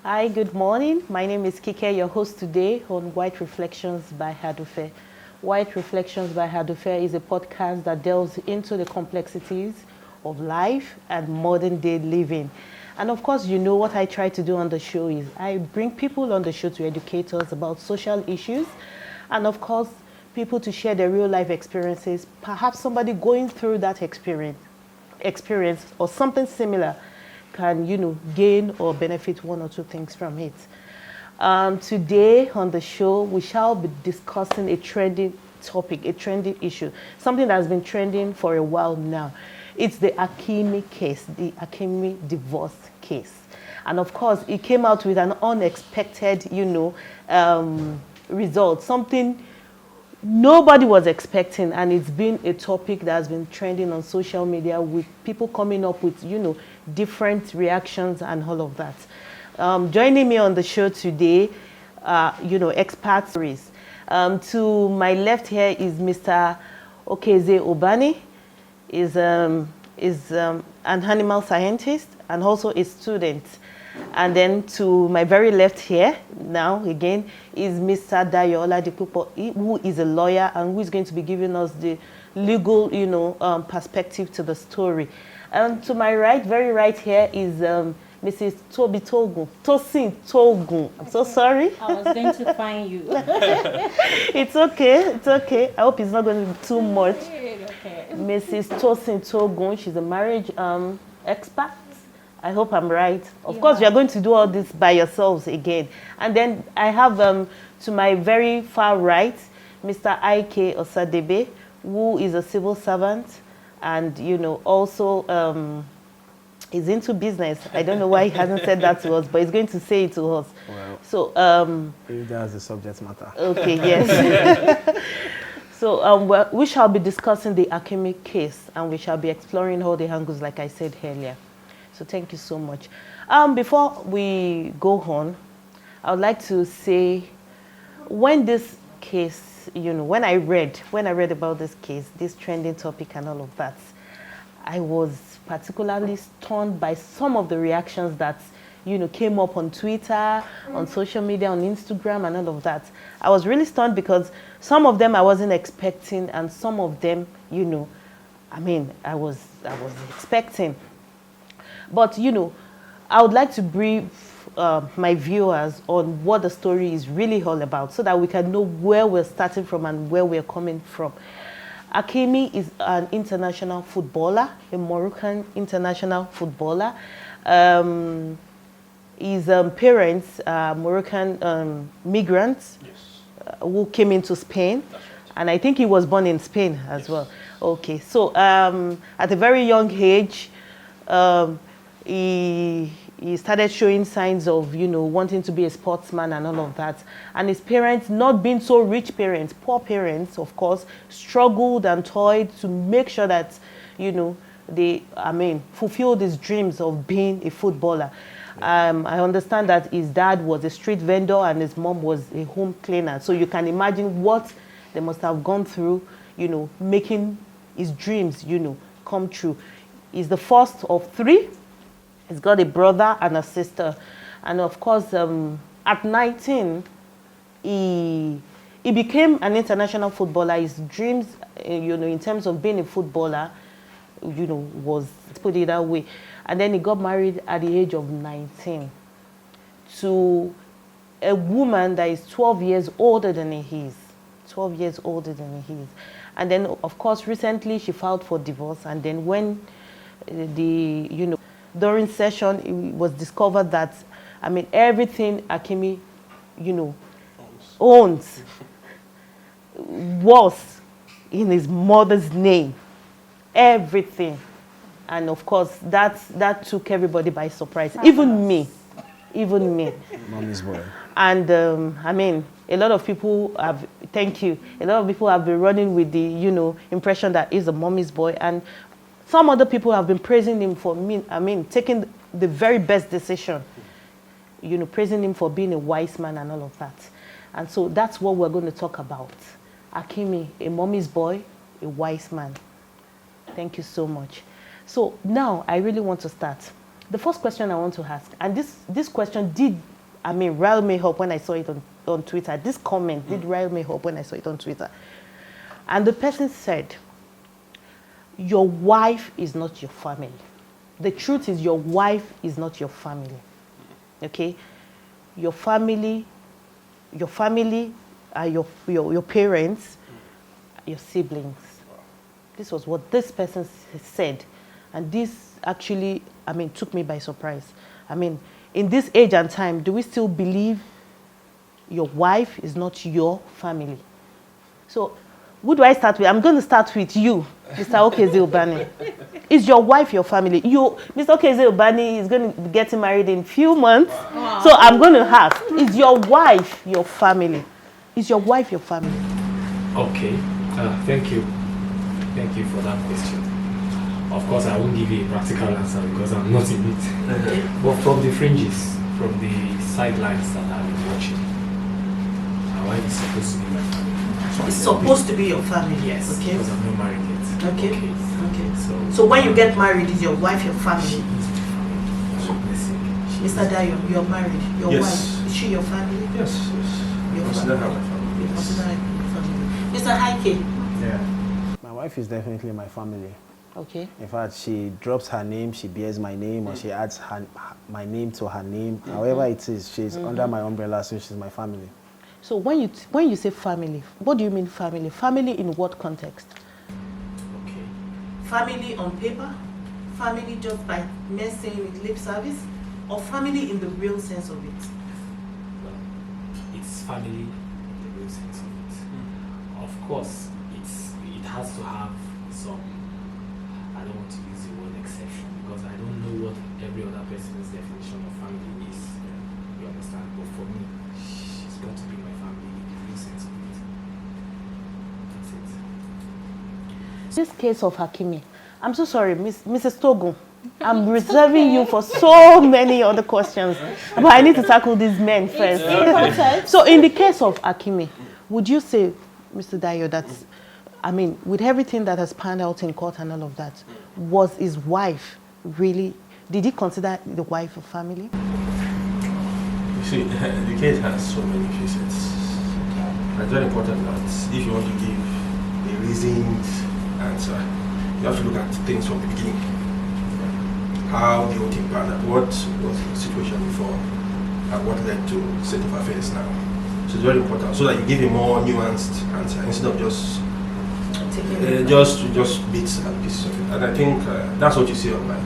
Hi, good morning. My name is Kike, your host today on White Reflections by Hadufe. White Reflections by Hadufe is a podcast that delves into the complexities of life and modern day living. And of course, you know what I try to do on the show is I bring people on the show to educate us about social issues and of course, people to share their real life experiences, perhaps somebody going through that experience or something similar can, gain or benefit one or two things from it. Today on the show, we shall be discussing a trending topic, a trending issue, something that has been trending for a while now. It's the Hakimi case, the Hakimi divorce case. And of course, it came out with an unexpected, result, something nobody was expecting, and it's been a topic that has been trending on social media with people coming up with, different reactions and all of that. Joining me on the show today, experts. To my left here is Mr. Okeze Obani, is an animal scientist and also a student. And then to my very left here, now again, is Mr. Dayo Oladipupo, who is a lawyer and who is going to be giving us the legal, perspective to the story. And to my right, very right here, is Mrs. Tosin Togun. I'm so sorry. I was going to find you. It's okay. I hope it's not going to be too much. Okay. Mrs. Tosin Togun, she's a marriage expert. I hope I'm right. Of course, you are going to do all this by yourselves again. And then I have to my very far right, Mr. Ike Osadebe, who is a civil servant and, also is into business. I don't know why he hasn't said that to us, but he's going to say it to us. Well, so, if that's the subject matter. Okay, yes. So we shall be discussing the Hakimi case and we shall be exploring all the angles, like I said earlier. So thank you so much. Before we go on, I would like to say, when this case, when I read about this case, this trending topic and all of that, I was particularly stunned by some of the reactions that, came up on Twitter, on social media, on Instagram and all of that. I was really stunned because some of them I wasn't expecting and some of them, I was expecting. But, I would like to brief my viewers on what the story is really all about so that we can know where we're starting from and where we're coming from. Hakimi is an international footballer, a Moroccan international footballer. His parents are Moroccan migrants who came into Spain. And I think he was born in Spain as well. Okay, so at a very young age, he started showing signs of, wanting to be a sportsman and all of that. And his parents, not being so rich parents, poor parents, of course, struggled and toiled to make sure that, they, fulfilled his dreams of being a footballer. I understand that his dad was a street vendor and his mom was a home cleaner. So you can imagine what they must have gone through, making his dreams, come true. He's the first of three. He's got a brother and a sister. And of course, at 19, he became an international footballer. His dreams, in terms of being a footballer, was, let's put it that way. And then he got married at the age of 19 to a woman that is 12 years older than he is. 12 years older than he is. And then, of course, recently she filed for divorce. And then when during session, it was discovered that, everything Hakimi, owns was in his mother's name. Everything. And of course, that took everybody by surprise. Even me. Mommy's boy. And, a lot of people have, thank you, a lot of people have been running with the, impression that he's a mommy's boy. And some other people have been praising him for taking the very best decision. Praising him for being a wise man and all of that. And so that's what we're going to talk about. Hakimi, a mommy's boy, a wise man. Thank you so much. So now I really want to start. The first question I want to ask, and this question did I mean, rile me up when I saw it on Twitter. This comment did rile me up when I saw it on Twitter. And the person said, your wife is not your family. The truth is your wife is not your family. Okay? Your family are your parents, your siblings. This was what this person said. And this actually, I mean, took me by surprise. I mean, in this age and time, do we still believe your wife is not your family? So, who do I start with? I'm going to start with you, Mr. Okezie Ubani. Is your wife your family? Mr. Okezie Ubani is going to be getting married in a few months. Wow. So I'm going to ask, is your wife your family? Is your wife your family? Okay. Thank you. Thank you for that question. Of course, I won't give you a practical answer because I'm not in it. But from the fringes, from the sidelines that I've been watching, my wife is supposed to be my family. It's supposed to be your family? Yes, okay. Because I'm not married yet. Okay. So when you get married, is your wife your family? She is my family. Mr. Dayo, you're married. Your wife, is she your family? Yes. Your consider her my family. You consider her your family. Mr. Haike? Yeah. My wife is definitely my family. Okay. In fact, she drops her name, she bears my name, or she adds my name to her name. However it is, she's under my umbrella, so she's my family. So when you say family, what do you mean family? Family in what context? Okay. Family on paper? Family just by mere saying with lip service? Or family in the real sense of it? Well, it's family in the real sense of it. Of course, it has to have some, I don't want to use the word exception because I don't know what every other person's definition of family is. You understand? But for me, she's got to be my family in the real sense of it. That's it. This case of Hakimi, I'm so sorry, Mrs. Togo. I'm reserving you for so many other questions, but I need to tackle these men first. So in the case of Hakimi, would you say, Mr. Dayo, that, I mean, with everything that has panned out in court and all of that, was his wife really, did he consider the wife a family? You see, the case has so many facets. It's very important that if you want to give a reasoned answer, you have to look at things from the beginning. How the whole thing panned out, what was the situation before, and what led to the state of affairs now. So it's very important so that you give a more nuanced answer instead of just bits and pieces of it. And I think that's what you see online.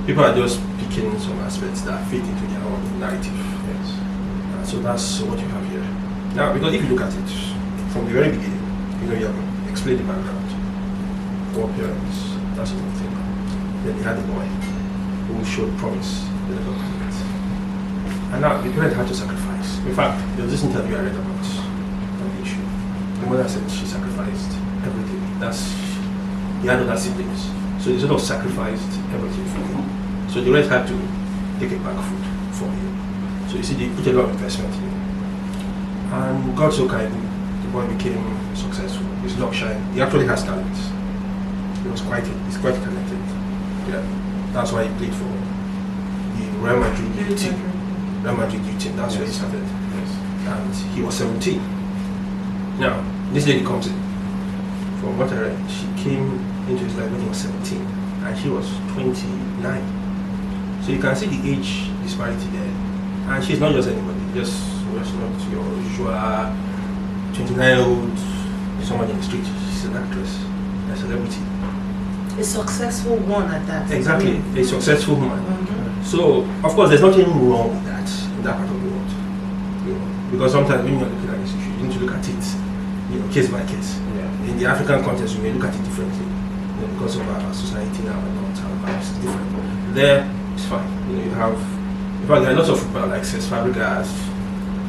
People are just picking some aspects that fit into their own narrative. Yes. So that's what you have here. Now, because if you look at it from the very beginning, you have explained the background. 4 parents, that's the thing. Then they had a boy who showed promise in the government. And now the parent had to sacrifice. In fact, there was this interview I read about on the issue. The mother said she sacrificed everything. He had other siblings. So they sort of sacrificed everything for him. So the rest had to take a back foot for him. So you see, they put a lot of investment in him. And God so kind, the boy became successful. His luck shined. He actually has talent. He's quite talented. Yeah. That's why he played for the Real Madrid team. Real Madrid youth team. That's where he started. Yes. And he was 17. Now, this lady comes in. From what I read, she came into his life when he was 17, and she was 29. So you can see the age disparity there. And she's not just anybody. Just not your usual 29-year-old someone in the street. She's an actress, a celebrity. A successful one at that. Exactly, a successful woman. So, of course, there's nothing wrong with that in that part of the world. Because sometimes when you're looking at this issue, you need to look at it, case by case. Yeah. In the African context, we may look at it differently, because of our society now and all our values is different. There, it's fine. You have, in fact, there are lots of football like Cesc Fabregas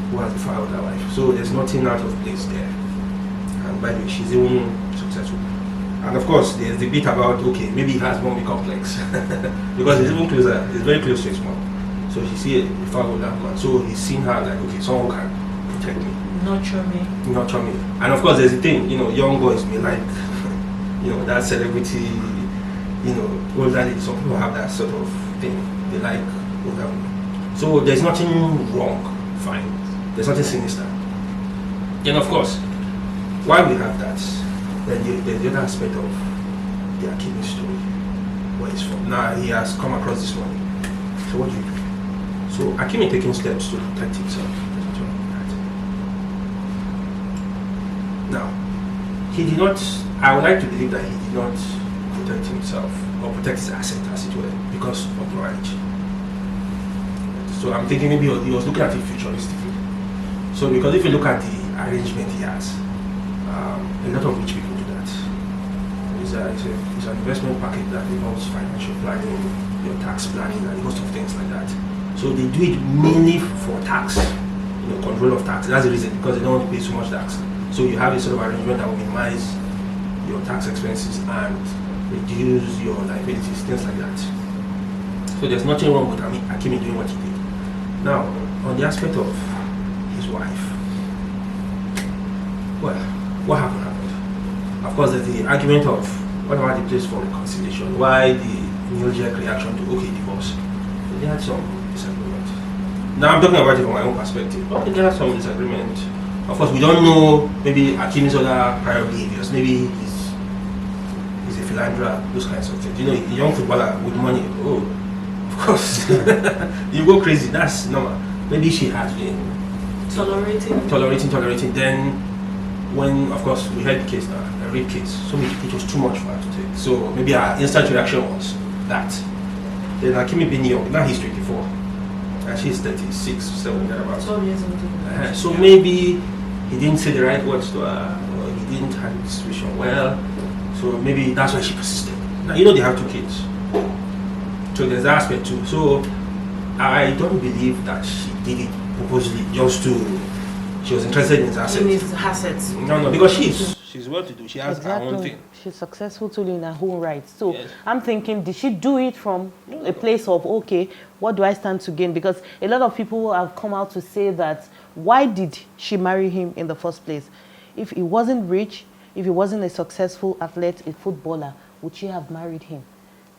who has a father with her wife. So there's nothing out of place there. And by the way, she's even successful. And of course, there's the bit about, okay, maybe he has mommy complex. Because it's even closer, it's very close to his mom. So she sees a father with that man. So he's seen her like, okay, someone can protect me. Nurture me. And of course, there's a thing, young boys may like, that celebrity, older ladies. Some people have that sort of thing. They like older women. So there's nothing wrong fine. There's nothing sinister. Then of course, why we have that, then the other aspect of the Hakimi story, where he's from. Now he has come across this money. So what do you do? So Hakimi taking steps to protect himself. Now, he did not, I would like to believe that he did not protect himself or protect his asset, as it were, because of marriage. So I'm thinking maybe he was looking at it futuristically. So because if you look at the arrangement he has, a lot of rich people do that. It's an investment package that involves financial planning, your tax planning, and a host of things like that. So they do it mainly for tax, control of tax. That's the reason, because they don't want to pay so much tax. So you have a sort of arrangement that will minimize your tax expenses and reduce your liabilities, things like that. So there's nothing wrong with Hakimi doing what he did. Now, on the aspect of his wife, well, what happened? Of course, there's the argument of what about the place for reconciliation? Why the knee-jerk reaction to okay, divorce? So they had some disagreement. Now I'm talking about it from my own perspective. Okay, there are some disagreement. Of course, we don't know maybe Hakimi's other prior behaviors. Maybe he's a philanderer, those kinds of things. A young footballer with money. Oh, of course, you go crazy. That's normal. Maybe she has been tolerating. Then, when of course we had the case now, a rape case, so it was too much for her to take. So maybe our instant reaction was that. Then Hakimi being young, now he's 24, and she's 36, 7, thereabouts. 12 years old. So maybe he didn't say the right words to her, or he didn't handle the situation well. So maybe that's why she persisted. Now they have 2 kids, so there's that aspect too. So I don't believe that she did it purposely just to. She was interested in his assets. In his assets. No, because she's well to do. She has her own thing. She's successful too in her own right. So Yes. I'm thinking, did she do it from a place of, okay, what do I stand to gain? Because a lot of people have come out to say that, why did she marry him in the first place? If he wasn't rich, if he wasn't a successful athlete, a footballer, would she have married him?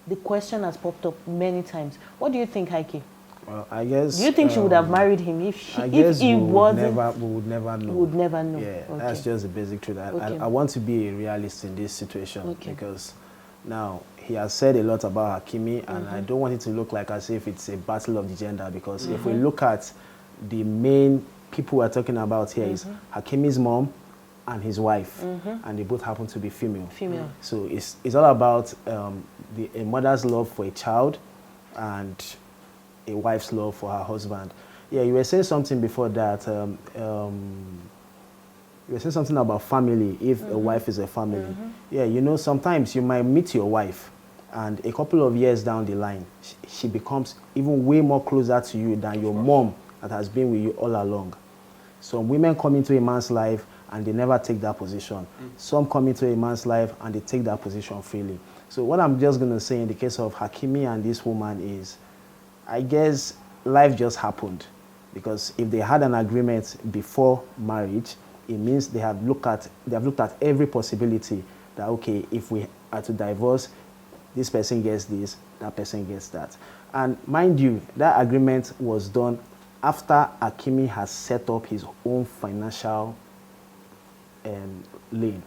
The question has popped up many times. What do you think, Heike? Well, I guess. Do you think she would have married him if he wasn't? We would never know. We would never know. Yeah, Okay. that's just the basic truth. I want to be a realist in this situation because now he has said a lot about Hakimi, and I don't want it to look like as if it's a battle of the gender, because if we look at the main people we're talking about here is Hakimi's mom and his wife, and they both happen to be female. So it's all about a mother's love for a child and a wife's love for her husband. Yeah, you were saying something before that. You were saying something about family, if a wife is a family. Yeah, sometimes you might meet your wife, and a couple of years down the line, she becomes even way more closer to you than your mom that has been with you all along. Some women come into a man's life and they never take that position. Some come into a man's life and they take that position freely. So what I'm just going to say in the case of Hakimi and this woman is, I guess life just happened, because if they had an agreement before marriage, it means they have looked at every possibility that, okay, if we are to divorce, this person gets this, that person gets that. And mind you, that agreement was done after Hakimi has set up his own financial lane.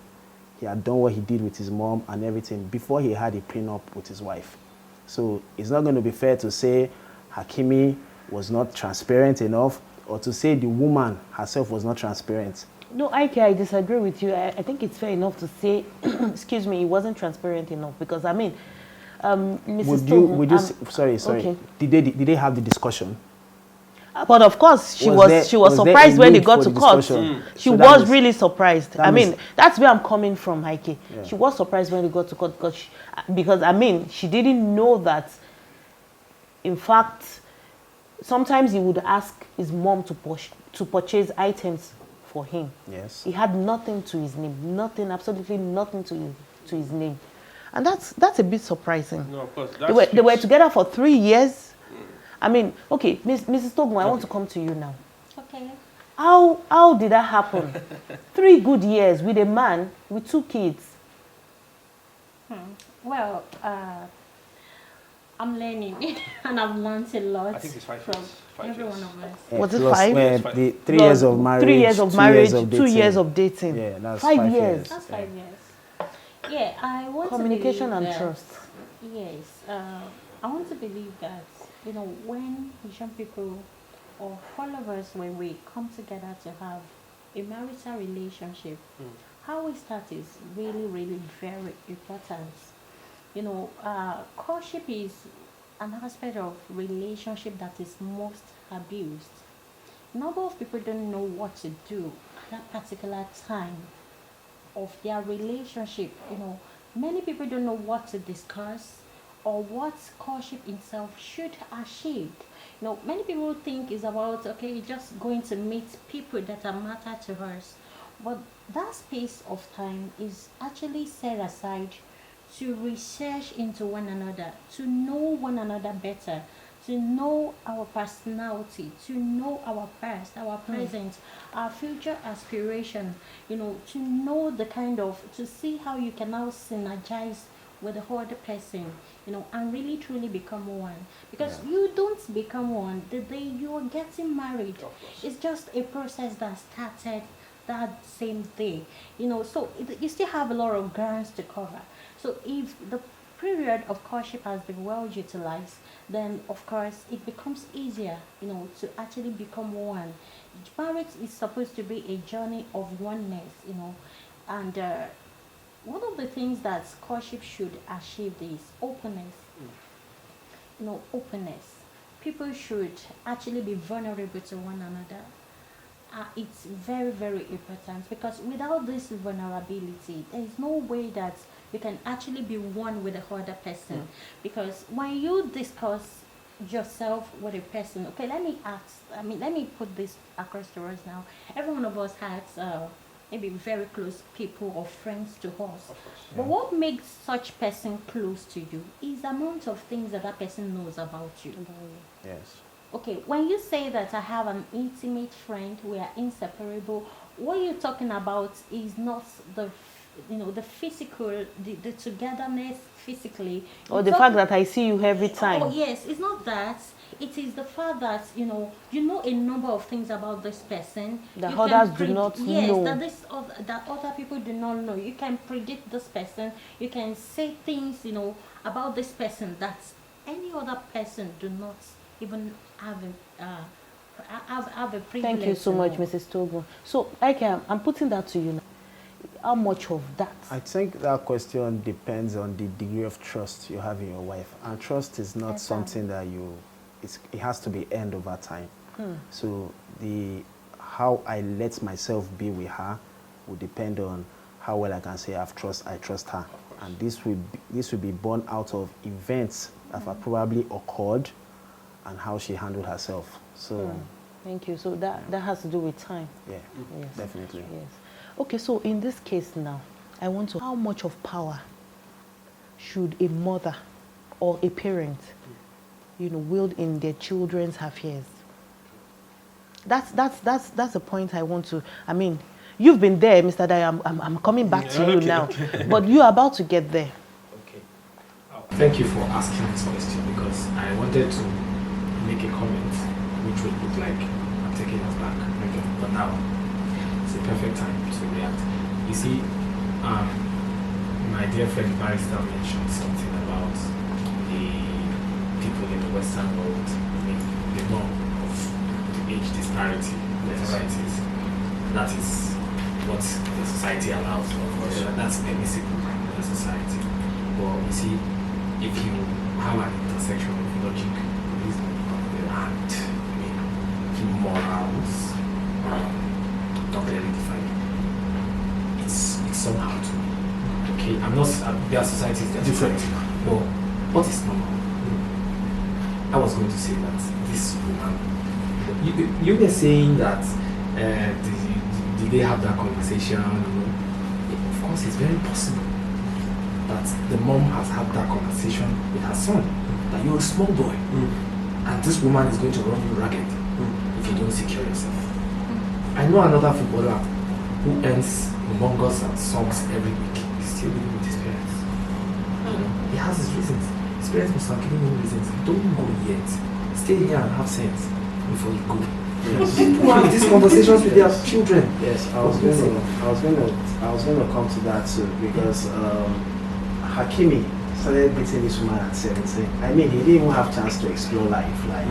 He had done what he did with his mom and everything before he had a prenup with his wife. So it's not going to be fair to say Hakimi was not transparent enough, or to say the woman herself was not transparent. No, I disagree with you. I think it's fair enough to say, excuse me, he wasn't transparent enough, because I mean, Mrs. Sorry. Okay. Did they have the discussion? But of course, she was surprised when they got to court. She was really surprised. I mean, that's where I'm coming from, Heike. Yeah. She was surprised when they got to court, because I mean, she didn't know that. In fact, sometimes he would ask his mom to purchase items for him. Yes. He had nothing to his name, absolutely nothing to his name, and that's a bit surprising. No, of course. They were together for 3 years. I mean, okay, Mrs. Togun, I want to come to you now. Okay. How did that happen? 3 good years with a man with 2 kids. Well, I'm learning, and I've learned a lot I think it's 5 from years. 5 every years. one of us. Was it plus, 5? The 3 years of marriage, 3 years of 2 marriage, years of 2 dating. years of dating. Yeah, that's 5 years. That's 5 years. Yeah, I want Communication to and believe that, trust. Yes, I want to believe that, you know, when young people or followers, when we come together to have a marital relationship, how we start is really, really very important. You know, courtship is an aspect of relationship that is most abused. A number of people don't know what to do at that particular time of their relationship. You know, many people don't know what to discuss or what courtship itself should achieve. You know, many people think it's about, okay, just going to meet people that are matter to us. But that space of time is actually set aside to research into one another, to know one another better, to know our personality, to know our past, our present, our future aspiration, you know, to know the kind of, to see how you can now synergize with the other person, you know, and really truly become one. Because you don't become one the day you are getting married. It's just a process that started that same day, you know, so you still have a lot of grounds to cover. So if the period of courtship has been well utilized, then of course it becomes easier, you know, to actually become one. Marriage is supposed to be a journey of oneness, you know, and one of the things that courtship should achieve is openness. You know, openness. People should actually be vulnerable to one another. It's very, very important, because without this vulnerability, there is no way that you can actually be one with the other person. Because when you discuss yourself with a person, okay, let me put this across to us now. Every one of us has maybe very close people or friends to us. But what makes such person close to you is the amount of things that that person knows about you. Yes. Okay, when you say that I have an intimate friend, we are inseparable, what you're talking about is not the, you know, the physical, the togetherness physically. Or the fact that I see you every time. Oh yes, it's not that. It is the fact that, you know a number of things about this person that you others can do not yes, know. That other people do not know. You can predict this person. You can say things, you know, about this person that any other person do not even have a privilege. Thank you so much, Mrs. Togo. So, I'm putting that to you now. How much of that? I think that question depends on the degree of trust you have in your wife. And trust is not something that it has to be earned over time. So how I let myself be with her will depend on how well I can say I trust her. And this will be born out of events that have probably occurred and how she handled herself. So thank you. So that has to do with time. Yeah, yes, definitely. Yes. Okay, so in this case now, I want to, how much of power should a mother or a parent, you know, wield in their children's affairs? That's a point I want to, I mean, you've been there, Mr. Dai, I'm coming back to you now, but you're about to get there. Okay. Thank you for asking this question, because I wanted to make a comment which would look like I'm taking us back, but now it's a perfect time to react. You see, my dear friend Barrister mentioned something about the people in the Western world, I mean, the norm of the age disparity, whatever it is. That is what the society allows for. That's permissible in the society. But you see, if you have an intersection of logic, reason, and morals, not clearly defined, it's somehow to me. Okay, I'm not. Their society is different, but what is normal? I was going to say that this woman, you were saying that did they have that conversation? Of course, it's very possible that the mom has had that conversation with her son, that you're a small boy, and this woman is going to run you ragged if you don't secure yourself. I know another footballer who earns humongous sums every week. He's still living with his parents. He has his reasons. His experience Mr. Hakimi reasons. Don't go yet. Stay here and have sense before you go. Yes. People have these conversations with their children. Yes, I was going to come to that too, because Hakimi started beating this woman at 17. I mean, he didn't even have chance to explore life. Like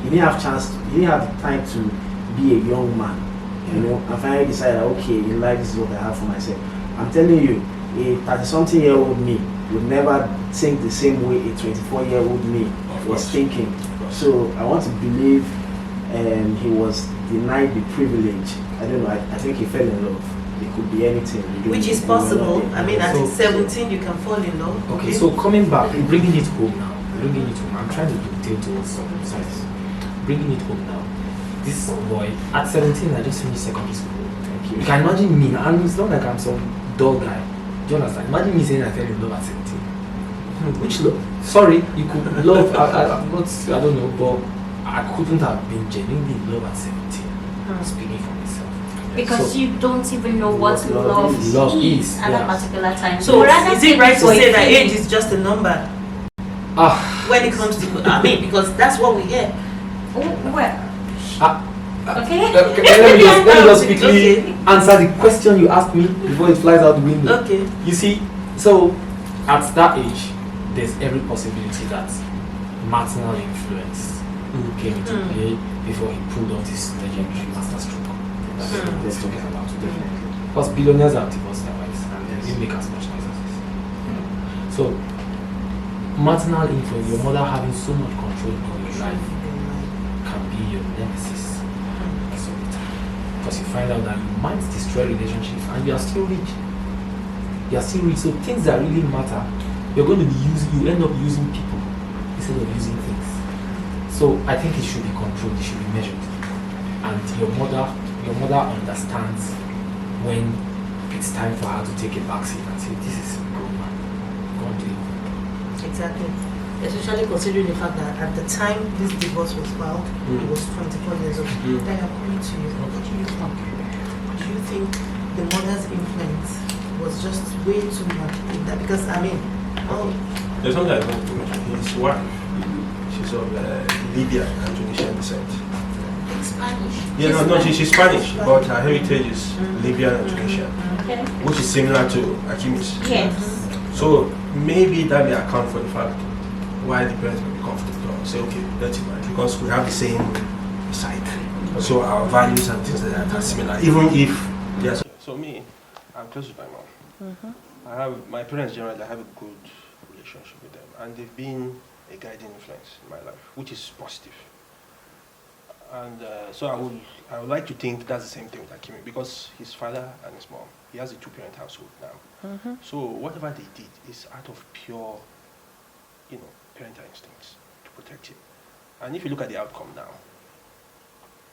he didn't have time to be a young man. You know, and finally decided, okay, in life this is what I have for myself. I'm telling you, a 30-something-year-old me would never think the same way a 24-year-old me was thinking. So I want to believe he was denied the privilege. I don't know, I think he fell in love. It could be anything. Which is possible. I mean, at 17 you can fall in love. Okay, so coming back, bringing it home now. I'm trying to detail towards some sides. Bringing it home now. This boy, at 17, I just finished secondary school. You can imagine me, and it's not like I'm some dull guy. Do you understand? Imagine me saying I fell in love at 17. Which love? Sorry, you could love, I don't know, but I couldn't have been genuinely in love at 17. Speaking for myself. Because you don't even know what love is at a particular time. So is it right to say that age is just a number? When it comes to, because that's what we hear. Okay. Let me just quickly answer the question you asked me before it flies out the window. Okay. You see, so at that age, there's every possibility that maternal influence came into play before he pulled out his legendary master stroke. That's what we're talking about today. Because billionaires have divorced their wives and they didn't make as much noise as this. So, maternal influence, your mother having so much control over your life, can be your nemesis most of the time. Because you find out that you might destroy relationships and you are still rich. So things that really matter, you're going to be you end up using people instead of using things. So I think it should be controlled, it should be measured. And your mother understands when it's time for her to take a backseat and say, this is a grown man. Go on, do it. Exactly. Especially considering the fact that at the time this divorce was filed, he was 24 years old. Then I'm coming to you. What do you think? Do you think the mother's influence was just way too much in that? Because there's something I want to mention. His wife, she's of Libyan and Tunisian descent. Spanish. She's Spanish, but her heritage is Libyan and Tunisian, which is similar to Hakimi's. Yes. So maybe that may account for the fact why the parents may be comfortable or say, okay, let's marry, because we have the same side. So our values and things like that are similar, even if yes. So me, I'm close with my mom. I have my parents generally. I have a good relationship with them, and they've been a guiding influence in my life, which is positive. And so I would like to think that's the same thing with Hakimi, because his father and his mom, he has a two-parent household now. So whatever they did is out of pure, parental instincts to protect him. And if you look at the outcome now,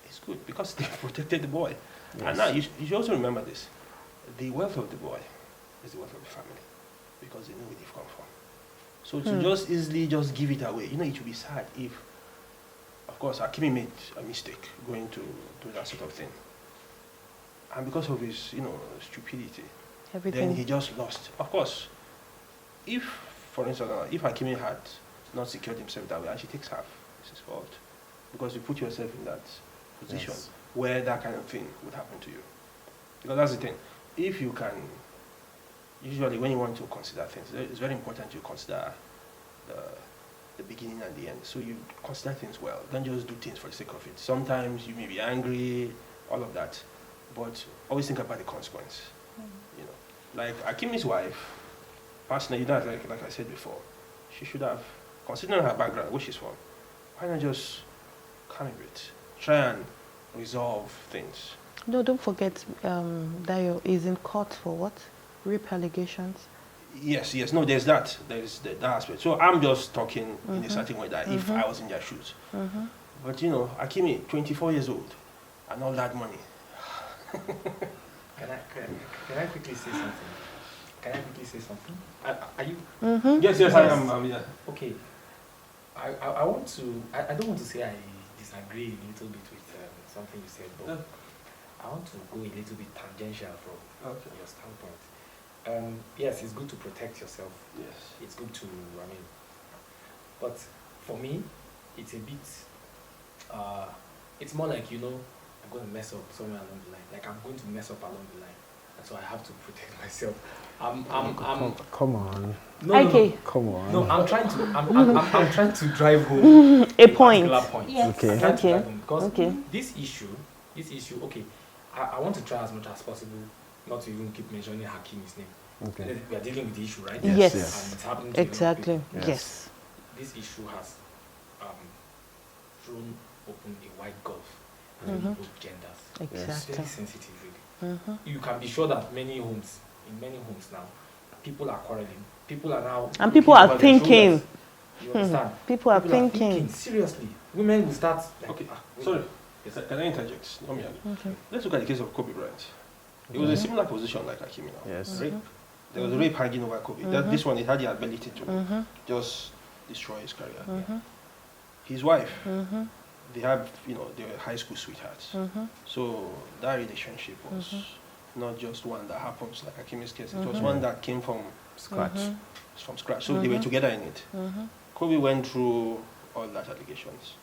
it's good because they protected the boy. Yes. And now you should also remember this: the wealth of the boy is the wealth of the family, because they know where they've come from. So to just easily just give it away, it would be sad if, of course, Hakimi made a mistake going to do that sort of thing. And because of his, stupidity, then he just lost. Of course, if, for instance, if Hakimi had not secured himself that way, and she takes half, it's his fault. Because you put yourself in that position where that kind of thing would happen to you. Because that's the thing. If you can, usually when you want to consider things, it's very important to consider the beginning and the end. So you consider things well. Don't just do things for the sake of it. Sometimes you may be angry, all of that, but always think about the consequence. Like Hakimi's wife, personally, like I said before, she should have, considering her background, where she's from, why not just calm a bit, try and resolve things. No, don't forget, Dayo is in court for what? Rape allegations. Yes, no, there's that aspect. So I'm just talking in a certain way that if I was in their shoes. But Hakimi, 24 years old, and all that money. Can I quickly say something? Are you? Yes, I am. Yeah. Okay. I want to. I don't want to say I disagree a little bit with something you said, but I want to go a little bit tangential from your standpoint. Yes, it's good to protect yourself. Yes. It's good to, But for me, it's a bit, it's more like, I'm going to mess up somewhere along the line. Like I'm going to mess up along the line. And so I have to protect myself. Come on. Okay. Come on. No, I'm trying to drive home a point. Yes. Okay. I'm trying to drive home because Okay. this issue, okay, I want to try as much as possible not to even keep mentioning Hakimi's name. Okay. We are dealing with the issue, right? Yes. And it's happening to a lot of Exactly. people. Yes. This issue has thrown open a wide gulf between both genders. It's Exactly. very sensitive, really. You can be sure that in many homes now, people are quarreling. People are now And people are looking over their thinking. shoulders. You understand? People are thinking. Seriously. Women will start like, Okay, wait. sorry. Can I interject? Okay. Let's look at the case of Kobe Bryant. It was a similar position like Hakimi now. Yes. Rape. There was rape hanging over Kobe. This one, it had the ability to just destroy his career. His wife, they have, they were high school sweethearts. So that relationship was not just one that happens like Hakimi's case. It was one that came from scratch. So they were together in it. Kobe went through all that allegations.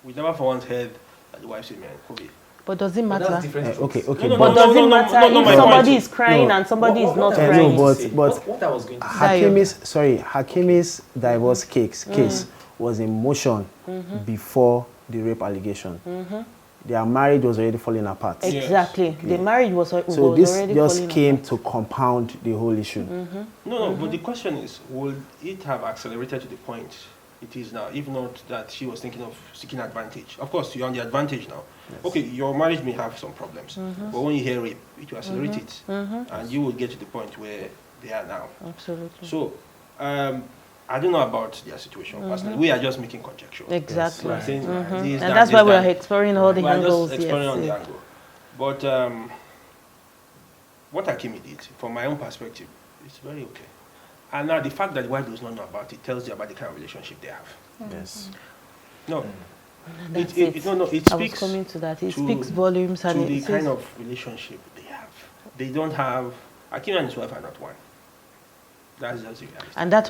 We never for once heard that the wife said, man, Kobe. But does it But that's matter? different. Okay. But does it matter no, if my somebody point is crying and somebody is not what I was crying? going to say- but what I was going to say. Hakimi's divorce case was in motion before the rape allegation. Their marriage was already falling apart. Exactly. The marriage was So already this falling just came apart. to compound the whole issue. No, but the question is, will it have accelerated to the point it is now, if not that she was thinking of seeking advantage? Of course, you're on the advantage now. Yes. Okay, your marriage may have some problems, but when you hear rape, it will accelerate it, and you will get to the point where they are now. Absolutely. So, I don't know about their situation personally. We are just making conjecture. Exactly. We're saying, this, And that, that's this, why we're that. exploring all the We're angles. just exploring on the Yes. angle. But what Hakimi did, from my own perspective, it's very okay. And now the fact that the wife does not know about it tells you about the kind of relationship they have. Yes. No, That's it it. no, it I was speaks coming to that. It to- speaks volumes to and the it kind says, of relationship they have. They don't have, Hakimi and his wife are not one. That's just the reality. and that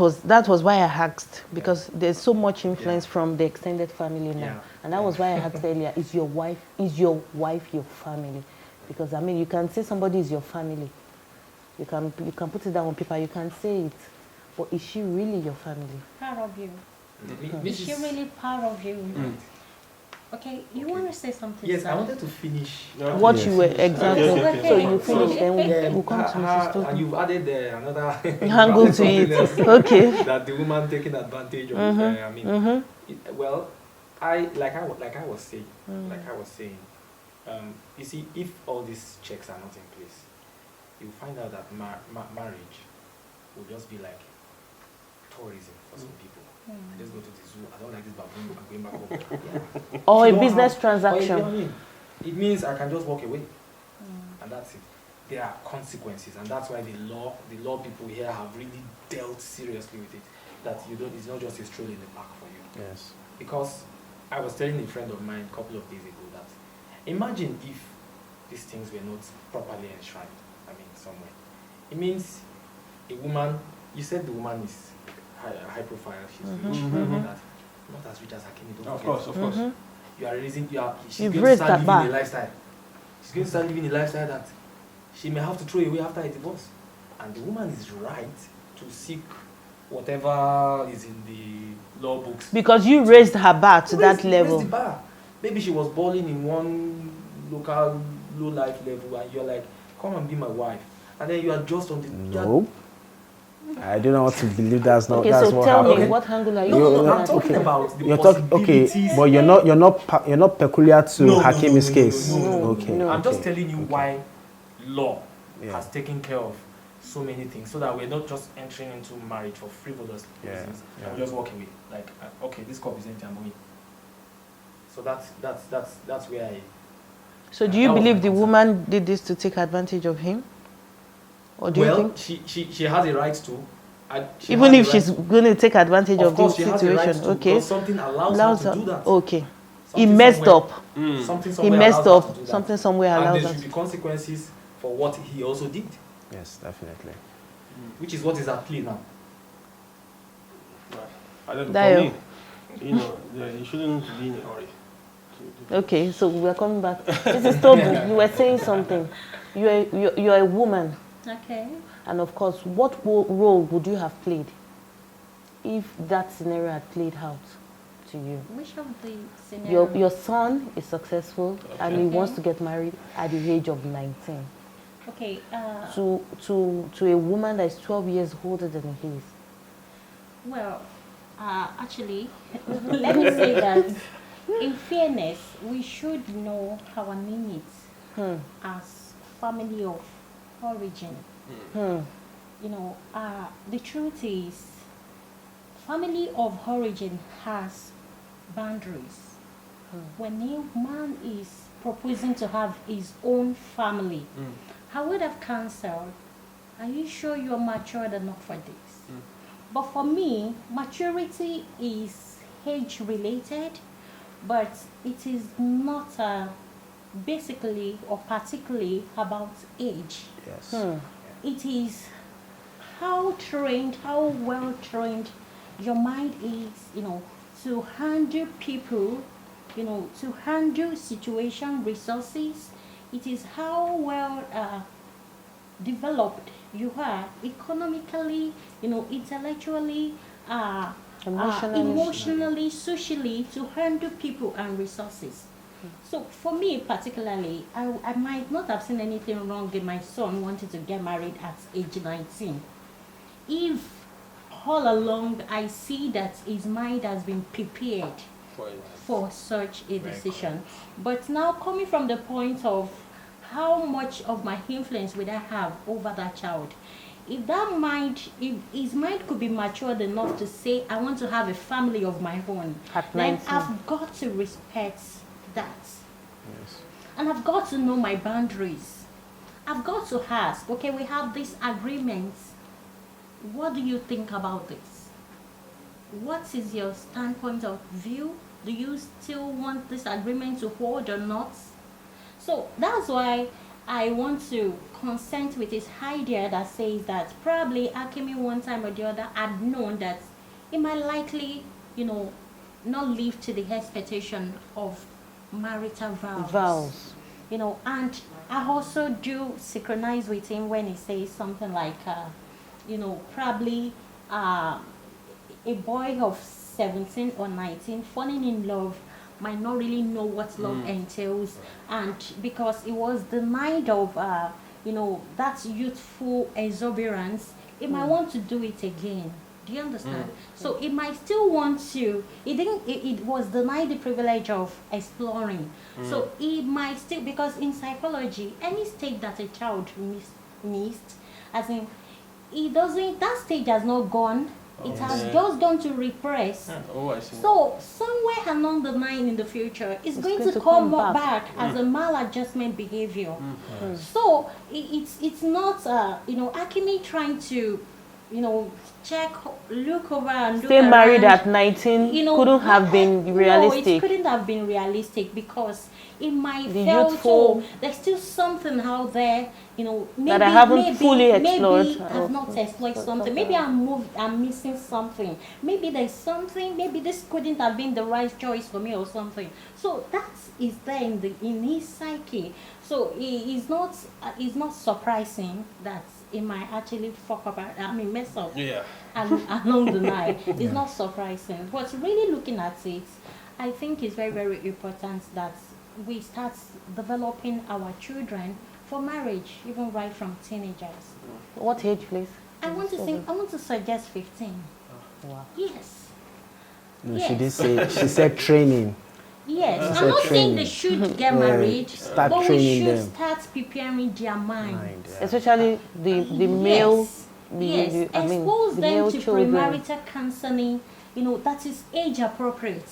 was why I asked, because there's so much influence from the extended family now. Yeah. And that was why I asked earlier, is your wife your family? Because I mean, you can say somebody is your family. You can put it down on paper, you can say it. But is she really your family? Part of you. This Is she is- really part of you? Okay, you want to say something? Yes, I Sam? wanted to finish. What you were exactly. Okay. So you finish, then Yeah, we'll come to Mrs. and Token. you've added another Angle to something it. else. Okay. That the woman taking advantage of. I mean, well, like I was saying, you see, if all these checks are not in place, you find out that marriage will just be like tourism for some people. I just go to the zoo. I don't like this baboon. I'm going back home. Yeah. Or You a don't business have- transaction. or, you know what I mean? It means I can just walk away, and that's it. There are consequences, and that's why the law people here have really dealt seriously with it. That it's not just a stroll in the park for you. Yes. Because I was telling a friend of mine a couple of days ago that imagine if these things were not properly enshrined. I mean, somewhere. It means a woman. You said the woman is high profile. She's rich. That not as rich as Hakimi. Don't Of forget. course, of course. She's You've going to raised start that living bar. a lifestyle. She's going to start living a lifestyle that she may have to throw away after a divorce. And the woman is right to seek whatever is in the law books. Because you raised her bar to that Raise level. the bar. Maybe she was balling in one local low life level, and you're like, come and be my wife. And then you are just on the. No. I don't know what to believe. That's not. Okay, That's so what tell happened. me, what angle are you No, looking I'm at? talking about the You're talking possibilities. but you're not peculiar to Hakimi's case. No. Okay. No. I'm just okay. telling you why law Yeah. has taken care of so many things, so that we're not just entering into marriage for frivolous Yeah, reasons yeah. and we just walk away. Like, okay, this cup is empty, I'm going. So that's where I. So do you That was believe my the concern. woman did this to take advantage of him? Or do you Well, think, she has a right to. even if she's going to take advantage of course, this she has a right situation, to, okay? because something allows Allows her her, to do that. okay. He Something messed somewhere- up. Something He somewhere messed allows her up. to do that. Something somewhere And allows there her. should be consequences for what he also did, Yes, definitely. which is what is at play now. And then Dio. for me, you shouldn't be in a hurry. Okay, so we're coming back. Mrs. Tobu, you were saying something. You're a woman. Okay. And of course, what role would you have played if that scenario had played out to you? Which of the scenarios? Your son is successful and he wants to get married at the age of 19. Okay. To a woman that is 12 years older than he is. Well, actually, let me say that in fairness, we should know our limits as family of origin. The truth is, family of origin has boundaries. When a man is proposing to have his own family, I would have counseled, are you sure you're matured enough for this? But for me, maturity is age related, but it is not basically or particularly about age. Yes. It is how trained, how well trained your mind is, to handle people, to handle situation, resources. It is how well developed you are economically, intellectually, emotionally, socially, to handle people and resources. So for me particularly, I might not have seen anything wrong in my son wanting to get married at age 19. If all along I see that his mind has been prepared for such a decision. But now coming from the point of how much of my influence would I have over that child? If his mind could be matured enough to say, I want to have a family of my own, then I've got to respect that. Yes. And I've got to know my boundaries. I've got to ask, okay, we have these agreements. What do you think about this? What is your standpoint of view? Do you still want this agreement to hold or not? So that's why I want to consent with his idea that says that probably Hakimi one time or the other had known that he might likely, not live to the expectation of marital vows. And I also do synchronize with him when he says something like, probably a boy of 17 or 19 falling in love might not really know what love entails, and because it was denied of that youthful exuberance, it might want to do it again. Do you understand? So it might still want to, it was denied the privilege of exploring. So it might still, because in psychology, any state that a child missed, as in, that stage has not gone. It has just gone to repress. I see. So somewhere along the line in the future, it's going to come back as a maladjustment behavior. So it's not Hakimi trying to check, look over and stay look married around, at 19 couldn't have been realistic. No, it couldn't have been realistic because it might feel so. There's still something out there, maybe that I haven't fully explored. Maybe I've not explored something. Maybe I'm missing something. Maybe there's something. Maybe this couldn't have been the right choice for me or something. So that is there in his psyche. So it's not surprising that it might actually mess up along the line. It's not surprising. But really looking at it, I think it's very, very important that we start developing our children for marriage, even right from teenagers. What age, please? I want to suggest 15. Wow. Yes. No, Yes. she said training. Yes, I'm not saying they should get married, Start but we training should them. start preparing their minds. Especially the male. Yes, expose the them male to children. premarital counseling, that is age appropriate.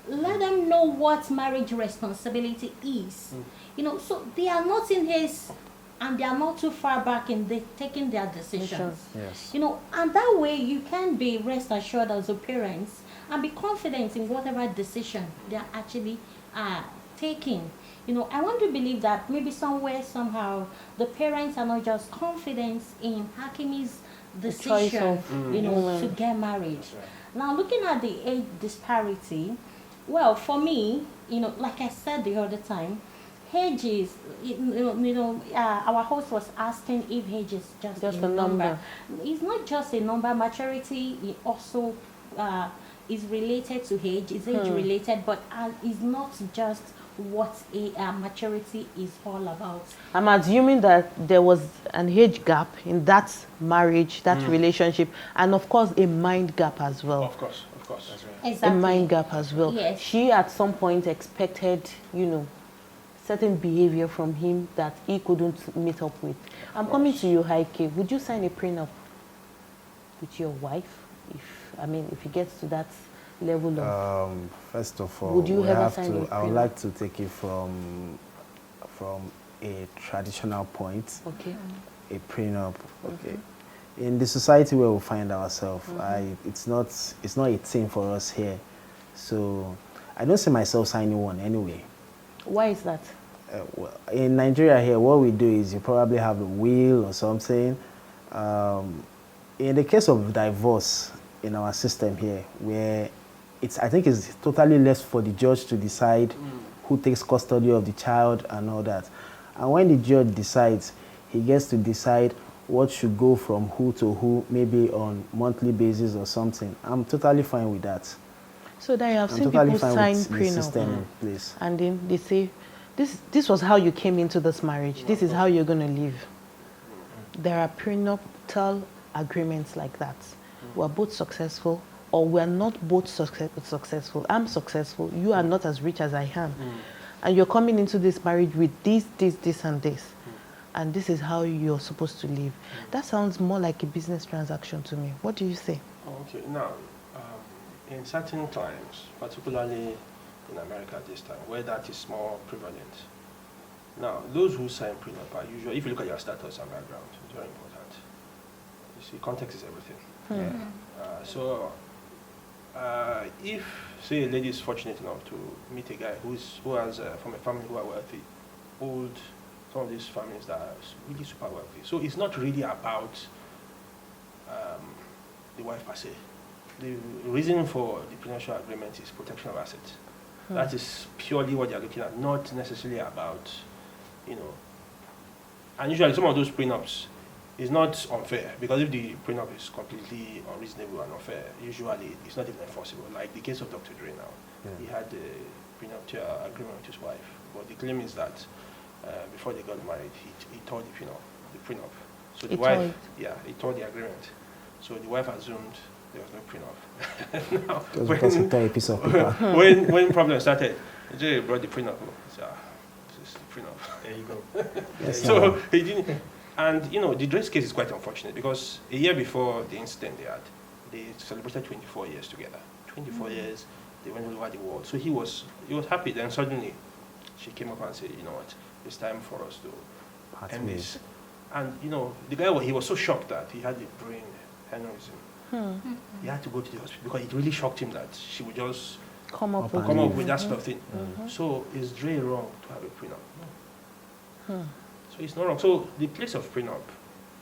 Let them know what marriage responsibility is. So they are not in haste and they are not too far back in taking their decisions. Yes. And that way you can be rest assured as a parent and be confident in whatever decision they are actually taking. I want to believe that maybe somewhere, somehow, the parents are not just confident in Hakimi's decision, to get married. Now, looking at the age disparity, well, for me, like I said the other time, age is, our host was asking if age is just a number. It's not just a number. Maturity also is related to age. Is age related, but is not just what a maturity is all about. I'm assuming that there was an age gap in that marriage, that relationship, and of course a mind gap as well. Of course, that's right. Exactly. A mind gap as well. Yes. She at some point expected, certain behavior from him that he couldn't meet up with. I'm coming to you, Heike. Would you sign a prenup with your wife if it gets to that level of first of all, would you ever sign a I would prenup? like to take it from a traditional point. Okay. A prenup. Okay. In the society where we find ourselves, it's not a thing for us here. So I don't see myself signing one anyway. Why is that? Well, in Nigeria here, what we do is you probably have a will or something. In the case of divorce in our system here, where I think it's totally left for the judge to decide who takes custody of the child and all that. And when the judge decides, he gets to decide what should go from who to who, maybe on monthly basis or something. I'm totally fine with that. So that you have I'm seen totally people fine sign with the prenup, system in place. and then they say, this was how you came into this marriage. This is how you're going to live. There are prenuptial agreements like that. We're both successful, or we're not both successful. I'm successful. You are not as rich as I am. And you're coming into this marriage with this, and this. And this is how you're supposed to live. That sounds more like a business transaction to me. What do you say? Okay, now, in certain climes, particularly in America this time, where that is more prevalent. Now, those who sign prenup are usually, if you look at your status and background, it's very important. You see, context is everything. If, say, a lady is fortunate enough to meet a guy who has from a family who are wealthy, some of these families that are really super wealthy. So it's not really about the wife per se. The reason for the prenuptial agreement is protection of assets. That is purely what they are looking at, not necessarily about, and usually some of those prenups is not unfair, because if the prenup is completely unreasonable and unfair, usually it's not even enforceable. Like the case of Dr. Dre now, he had a prenuptial agreement with his wife, but the claim is that before they got married, he tore the prenup. So the wife, he tore the agreement. So the wife assumed there was no prenup. Now, Because he tore a piece of paper. when problem started, Jay brought the prenup. He said, this is the prenup. There you go. Yes, So he didn't. And the Dre's case is quite unfortunate, because a year before the incident they celebrated 24 years together. 24 years, they went all over the world. So he was happy. Then suddenly, she came up and said, you know what, it's time for us to end this. And the guy, he was so shocked that he had a brain aneurysm. He had to go to the hospital because it really shocked him that she would just Come up with that sort of thing. So is Dre wrong to have a prenup? No. So it's not wrong. So the place of prenup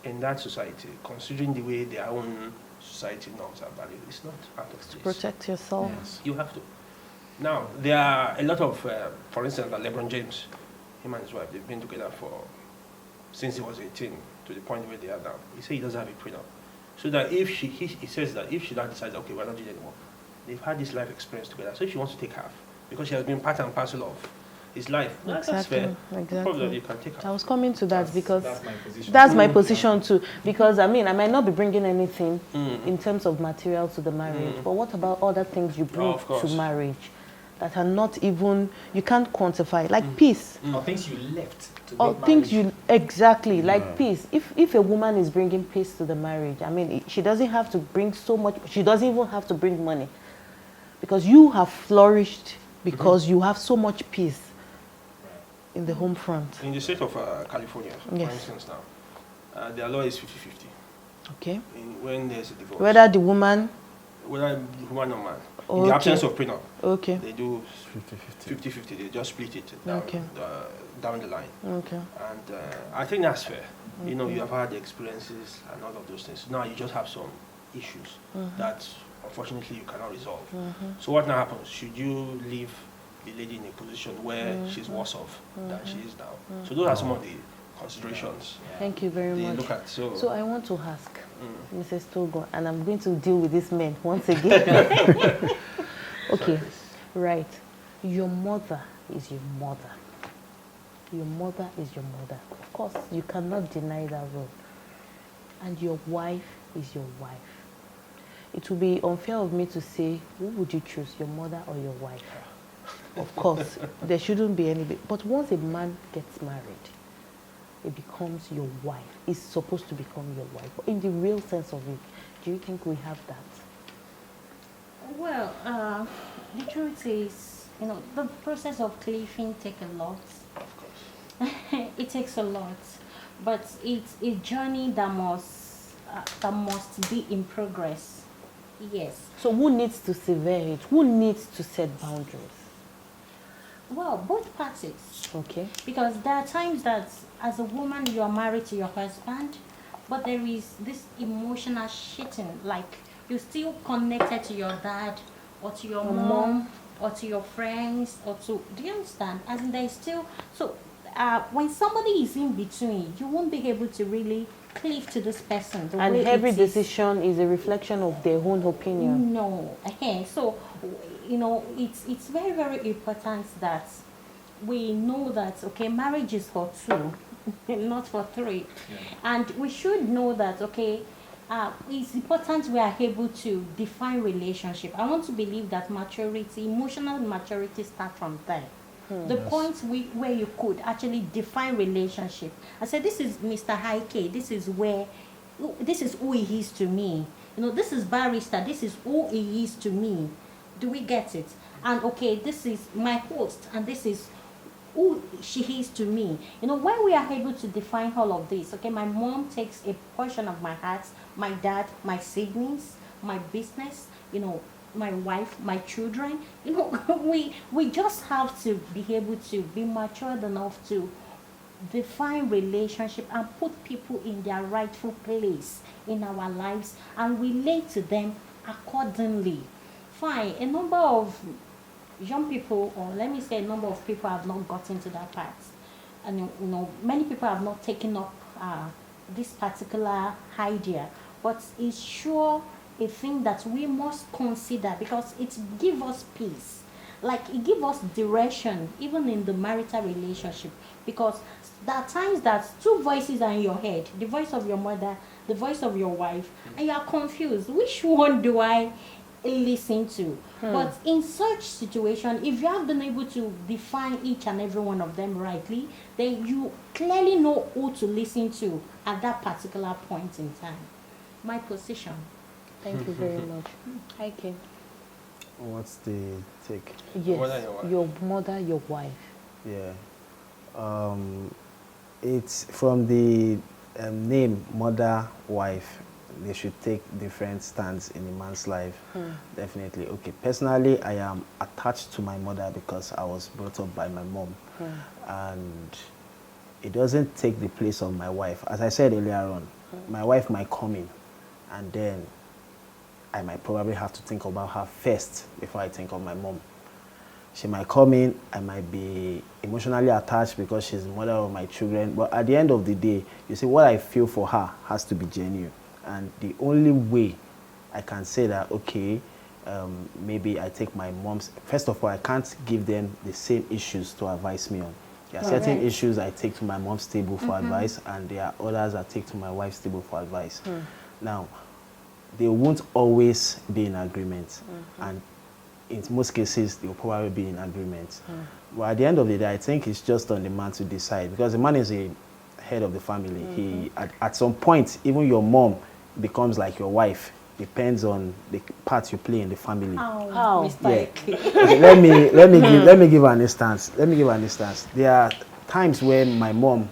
in that society, considering the way their own society norms are valued, is not out of place. to protect yourself. Yes, you have to. Now, there are a lot of, for instance, like LeBron James, him and his wife, they've been together since he was 18 to the point where they are now. He said he doesn't have a prenup. So that he says that if she now decides, okay, we're not doing it anymore, they've had this life experience together. So if she wants to take half, because she has been part and parcel of his life, that's fair. Probably you can take half. I was coming to that because That's my position. that's my position too. Because I might not be bringing anything in terms of material to the marriage, but what about other things you bring to marriage that are not even, you can't quantify, like peace. Or things you left to Or make things marriage. like peace. If a woman is bringing peace to the marriage, she doesn't have to bring so much, she doesn't even have to bring money. Because you have flourished because you have so much peace in the home front. In the state of California, for instance now, their law is 50-50. Okay. When there's a divorce. Whether the woman whether woman or man. In Okay. the absence of prenup, Okay. they do 50-50. 50-50. They just split it down, Okay. Down the line. Okay. And I think that's fair. You know, you have had the experiences and all of those things. Now you just have some issues that unfortunately you cannot resolve. So what now happens? Should you leave the lady in a position where she's worse off than she is now? So those are some of the considerations Thank you very they much. look at. So I want to ask Mrs. Togo, and I'm going to deal with these men once again. Okay, right. Your mother is your mother. Your mother is your mother. Of course, you cannot deny that role. And your wife is your wife. It would be unfair of me to say, who would you choose, your mother or your wife? Of course, there shouldn't be any. But once a man gets married, it becomes your wife. It's supposed to become your wife. But in the real sense of it, do you think we have that? Well, the truth is, you know, the process of cleaving takes a lot. Of course. It takes a lot, but it's a journey that must be in progress. Yes. So who needs to sever it? Who needs to set boundaries? Well, both parties. Okay. Because there are times that as a woman you are married to your husband, but there is this emotional shitting, like you're still connected to your dad or to your mom or to your friends or to, do you understand? As in there is still, so when somebody is in between, you won't be able to really cleave to this person. And every decision is a reflection of their own opinion. No. So, you know, it's very, very important that we know that, okay, marriage is for two, not for three. Yeah. And we should know that, okay, it's important we are able to define relationship. I want to believe that maturity, emotional maturity starts from there. The point where you could actually define relationship. I said, this is Mr. Haike, this is who he is to me. You know, this is Barrister, this is who he is to me. Do we get it? And okay, this is my host, and this is who she is to me. You know, when we are able to define all of this, okay, my mom takes a portion of my heart, my dad, my siblings, my business, you know, my wife, my children, you know, we just have to be able to be matured enough to define relationship and put people in their rightful place in our lives and relate to them accordingly. Fine, a number of young people, or let me say a number of people have not gotten to that part. And you know, many people have not taken up this particular idea, but it's sure a thing that we must consider because it gives us peace, like it gives us direction even in the marital relationship, because there are times that two voices are in your head, the voice of your mother, the voice of your wife, and you are confused, which one do I listen to? But in such situation, if you have been able to define each and every one of them rightly, then you clearly know who to listen to at that particular point in time. My position. Thank you very much. Hi, Kim. What's the take? Yes, your mother, your wife. Yeah. It's from the name mother, wife. They should take different stands in a man's life. Definitely. Okay. Personally, I am attached to my mother because I was brought up by my mom. And it doesn't take the place of my wife. As I said earlier on, my wife might come in and then I might probably have to think about her first before I think of my mom. She might come in, I might be emotionally attached because she's the mother of my children. But at the end of the day, you see, what I feel for her has to be genuine. And the only way I can say that, okay, maybe I take my mom's, first of all, I can't give them the same issues to advise me on. There are certain issues I take to my mom's table for advice, and there are others I take to my wife's table for advice. Now, they won't always be in agreement, and in most cases, they'll probably be in agreement. But at the end of the day, I think it's just on the man to decide, because the man is a head of the family. He, at some point, even your mom becomes like your wife. Depends on the part you play in the family. How? Yeah. Okay, let me give an instance. There are times where my mom,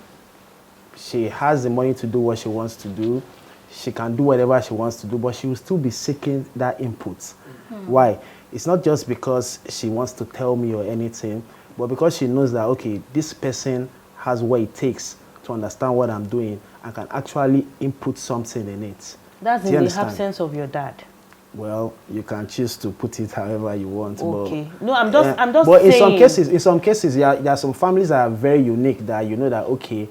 she has the money to do what she wants to do. she can do whatever she wants to do, but she will still be seeking that input. Why? It's not just because she wants to tell me or anything, but because she knows that, okay, this person has what it takes to understand what I'm doing and can actually input something in it. That's in the absence of your dad. Well, you can choose to put it however you want. Okay. But, no, I'm just but saying. in some cases, there are some families that are very unique that you know that, okay,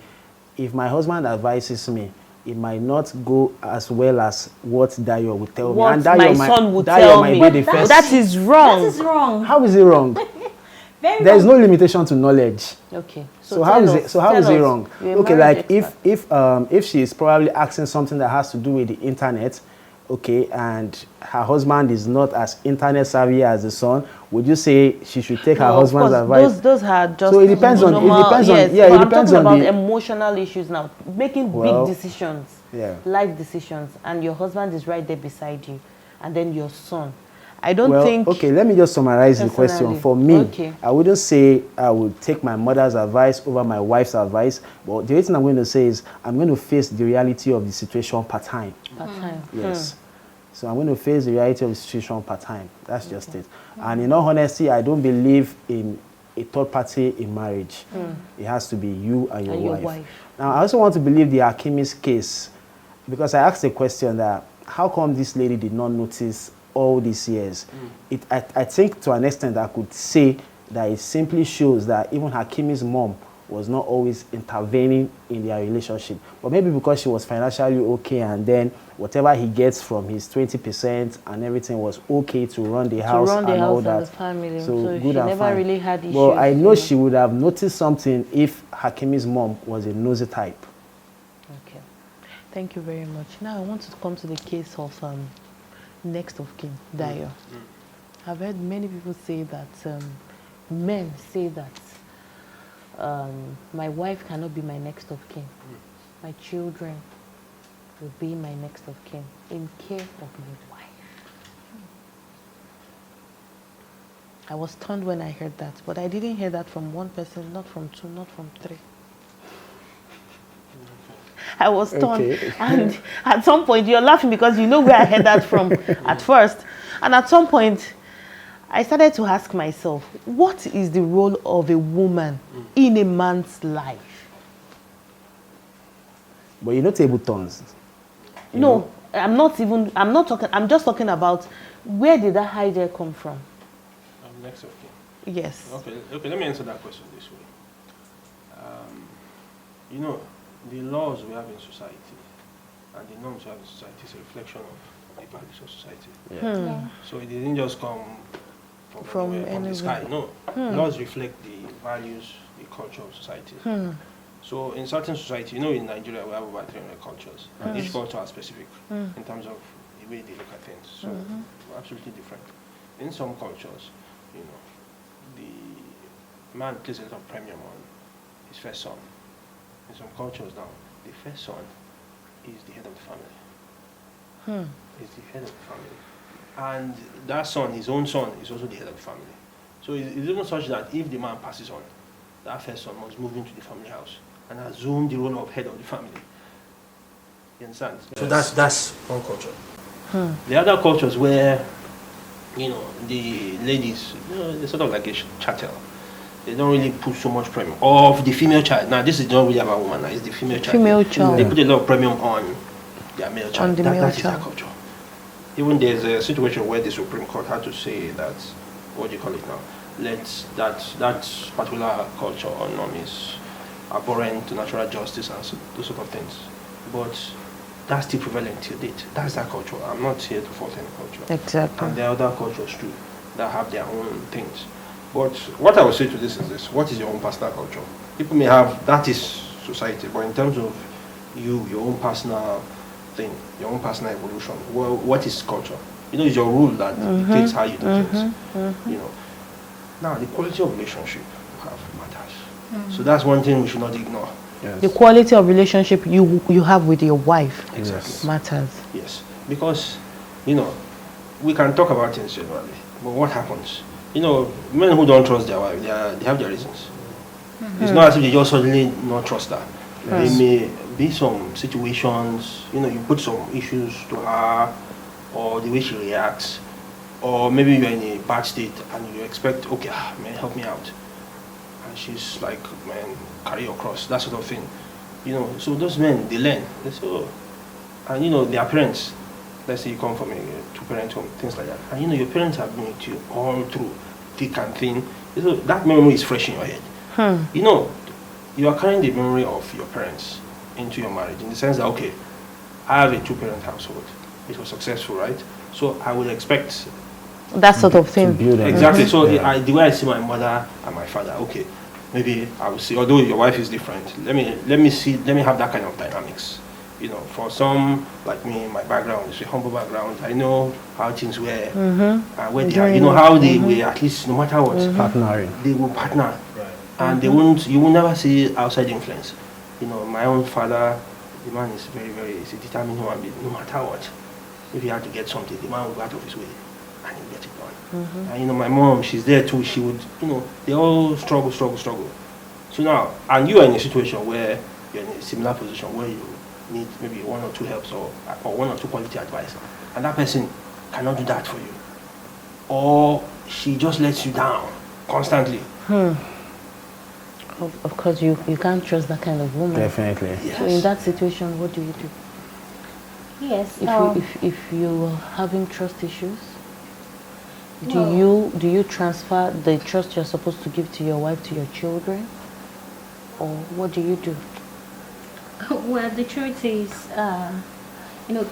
if my husband advises me, it might not go as well as what Dayo would tell me. And my son would tell me. That is wrong. That is wrong. How is it wrong? There is no limitation to knowledge. Okay. So how is it wrong? Okay, like if she is probably asking something that has to do with the internet, okay, and her husband is not as internet savvy as the son, would you say she should take her husband's advice? Those are just so it depends on about emotional issues now, making big decisions, life decisions, and your husband is right there beside you, and then your son. I don't think. Okay, let me just summarize the question. For me, I wouldn't say I would take my mother's advice over my wife's advice, but the only thing I'm going to say is I'm going to face the reality of the situation part time. Yes. So I'm going to face the reality of the situation part time. That's just it. And in all honesty, I don't believe in a third party in marriage. It has to be you and your wife. Now, I also want to believe the Hakimi's case, because I asked the question that how come this lady did not notice all these years? I think to an extent I could say that it simply shows that even Hakimi's mom was not always intervening in their relationship. But maybe because she was financially okay, and then whatever he gets from his 20% and everything was okay to run the house and all that. The family. So good she and never fine. really had issues. But I know she would have noticed something if Hakimi's mom was a nosy type. Okay. Thank you very much. Now I want to come to the case of next of kin, Dayo. I've heard many people say that, men say that my wife cannot be my next of kin. My children will be my next of kin in care of my wife. I was stunned when I heard that, but I didn't hear that from one person, not from two, not from three. I was stunned. And at some point, you're laughing because you know where I heard that from at first. And at some point, I started to ask myself, what is the role of a woman in a man's life? But you're not table turns. No, I'm just talking about where did that idea come from? Next of kin. Yes. Okay, let me answer that question this way. The laws we have in society and the norms we have in society is a reflection of the values of society. So it didn't just come from the sky. No, laws reflect the values, the culture of society. So in certain society, in Nigeria we have over 300 cultures, and each culture is specific in terms of the way they look at things. So we're absolutely different. In some cultures, the man places a lot of premium on his first son. In some cultures now, the first son is the head of the family. Is the head of the family. And that son, his own son, is also the head of the family. So it's even such that if the man passes on, that first son must move into the family house and assume the role of head of the family. You understand? Yes. So that's one culture. The other cultures where, the ladies, they're sort of like a chattel. They don't really put so much premium. Of the female child. Now, this is not really about woman. Now, it's the female child. They put a lot of premium on their male child. That is their culture. Even there's a situation where the Supreme Court had to say that, what do you call it now? That particular culture or norm is abhorrent to natural justice and those sort of things. But that's still prevalent till date. That's that culture. I'm not here to fault any culture. Exactly. And there are other cultures too that have their own things. But what I would say to this is this: what is your own personal culture? People may have, that is society, but in terms of your own personal thing, your own personal evolution, well, what is culture? It's your rule that dictates how you do things. Now, the quality of relationship you have matters. So that's one thing we should not ignore. Yes. The quality of relationship you have with your wife matters. Yes, because we can talk about things generally, but what happens? Men who don't trust their wife, they have their reasons. It's not as if they just suddenly not trust her. There may be some situations, you put some issues to her, or the way she reacts, or maybe you're in a bad state and you expect, okay, man, help me out. And she's like, man, carry your cross, that sort of thing. So those men, they learn. They say, oh. And their parents, let's say you come from a two-parent home, things like that. And your parents have been with you all through thick and thin. So that memory is fresh in your head. You are carrying the memory of your parents into your marriage, in the sense that, okay, I have a two-parent household. It was successful, right? So I would expect that sort of thing. Exactly. So the way I see my mother and my father, okay, maybe I will see, although your wife is different, let me have that kind of dynamics. For some, like me, my background is a humble background. I know how things were, where they are, how they were, at least no matter what, partnering. They will partner. Right. And you will never see outside influence. My own father, the man is he's a determined human being, no matter what. If he had to get something, the man would go out of his way and he'll get it done. And my mom, she's there too, she would, they all struggle. So now, and you are in a situation where you're in a similar position where you need maybe one or two helps or one or two quality advice, and that person cannot do that for you, or she just lets you down constantly. Of course, you can't trust that kind of woman. Definitely. Yes. So in that situation, what do you do? Yes. If you are having trust issues, do you transfer the trust you're supposed to give to your wife to your children, or what do you do? Well, the truth is,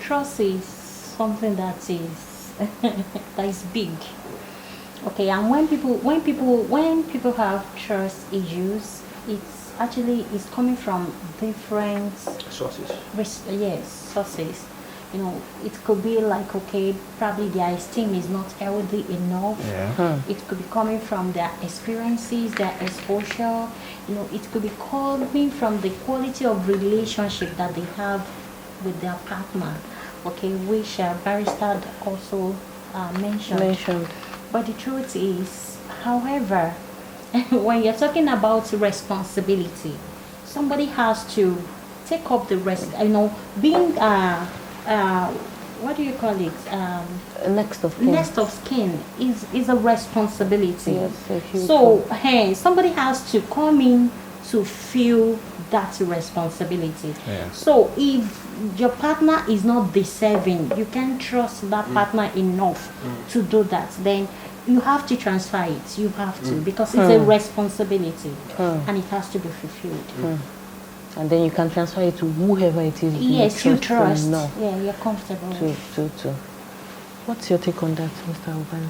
trust is something that is big. Okay, and when people have trust issues, it's coming from different sources. Sources. It could be like, okay, probably their esteem is not healthy enough. Yeah. It could be coming from their experiences, their exposure. It could be coming from the quality of relationship that they have with their partner. Okay, which Barrister also mentioned. But the truth is, however, when you're talking about responsibility, somebody has to take up the rest. Being what do you call it? Next of kin. Next of kin is a responsibility. Yes, so somebody has to come in to feel that responsibility. Yeah. So if your partner is not deserving, you can't trust that partner enough to do that, then you have to transfer it. You have to, because it's a responsibility and it has to be fulfilled. And then you can transfer it to whoever it is. Yes, you trust. No. Yeah, you're comfortable. To. What's your take on that, Mr. Ubani?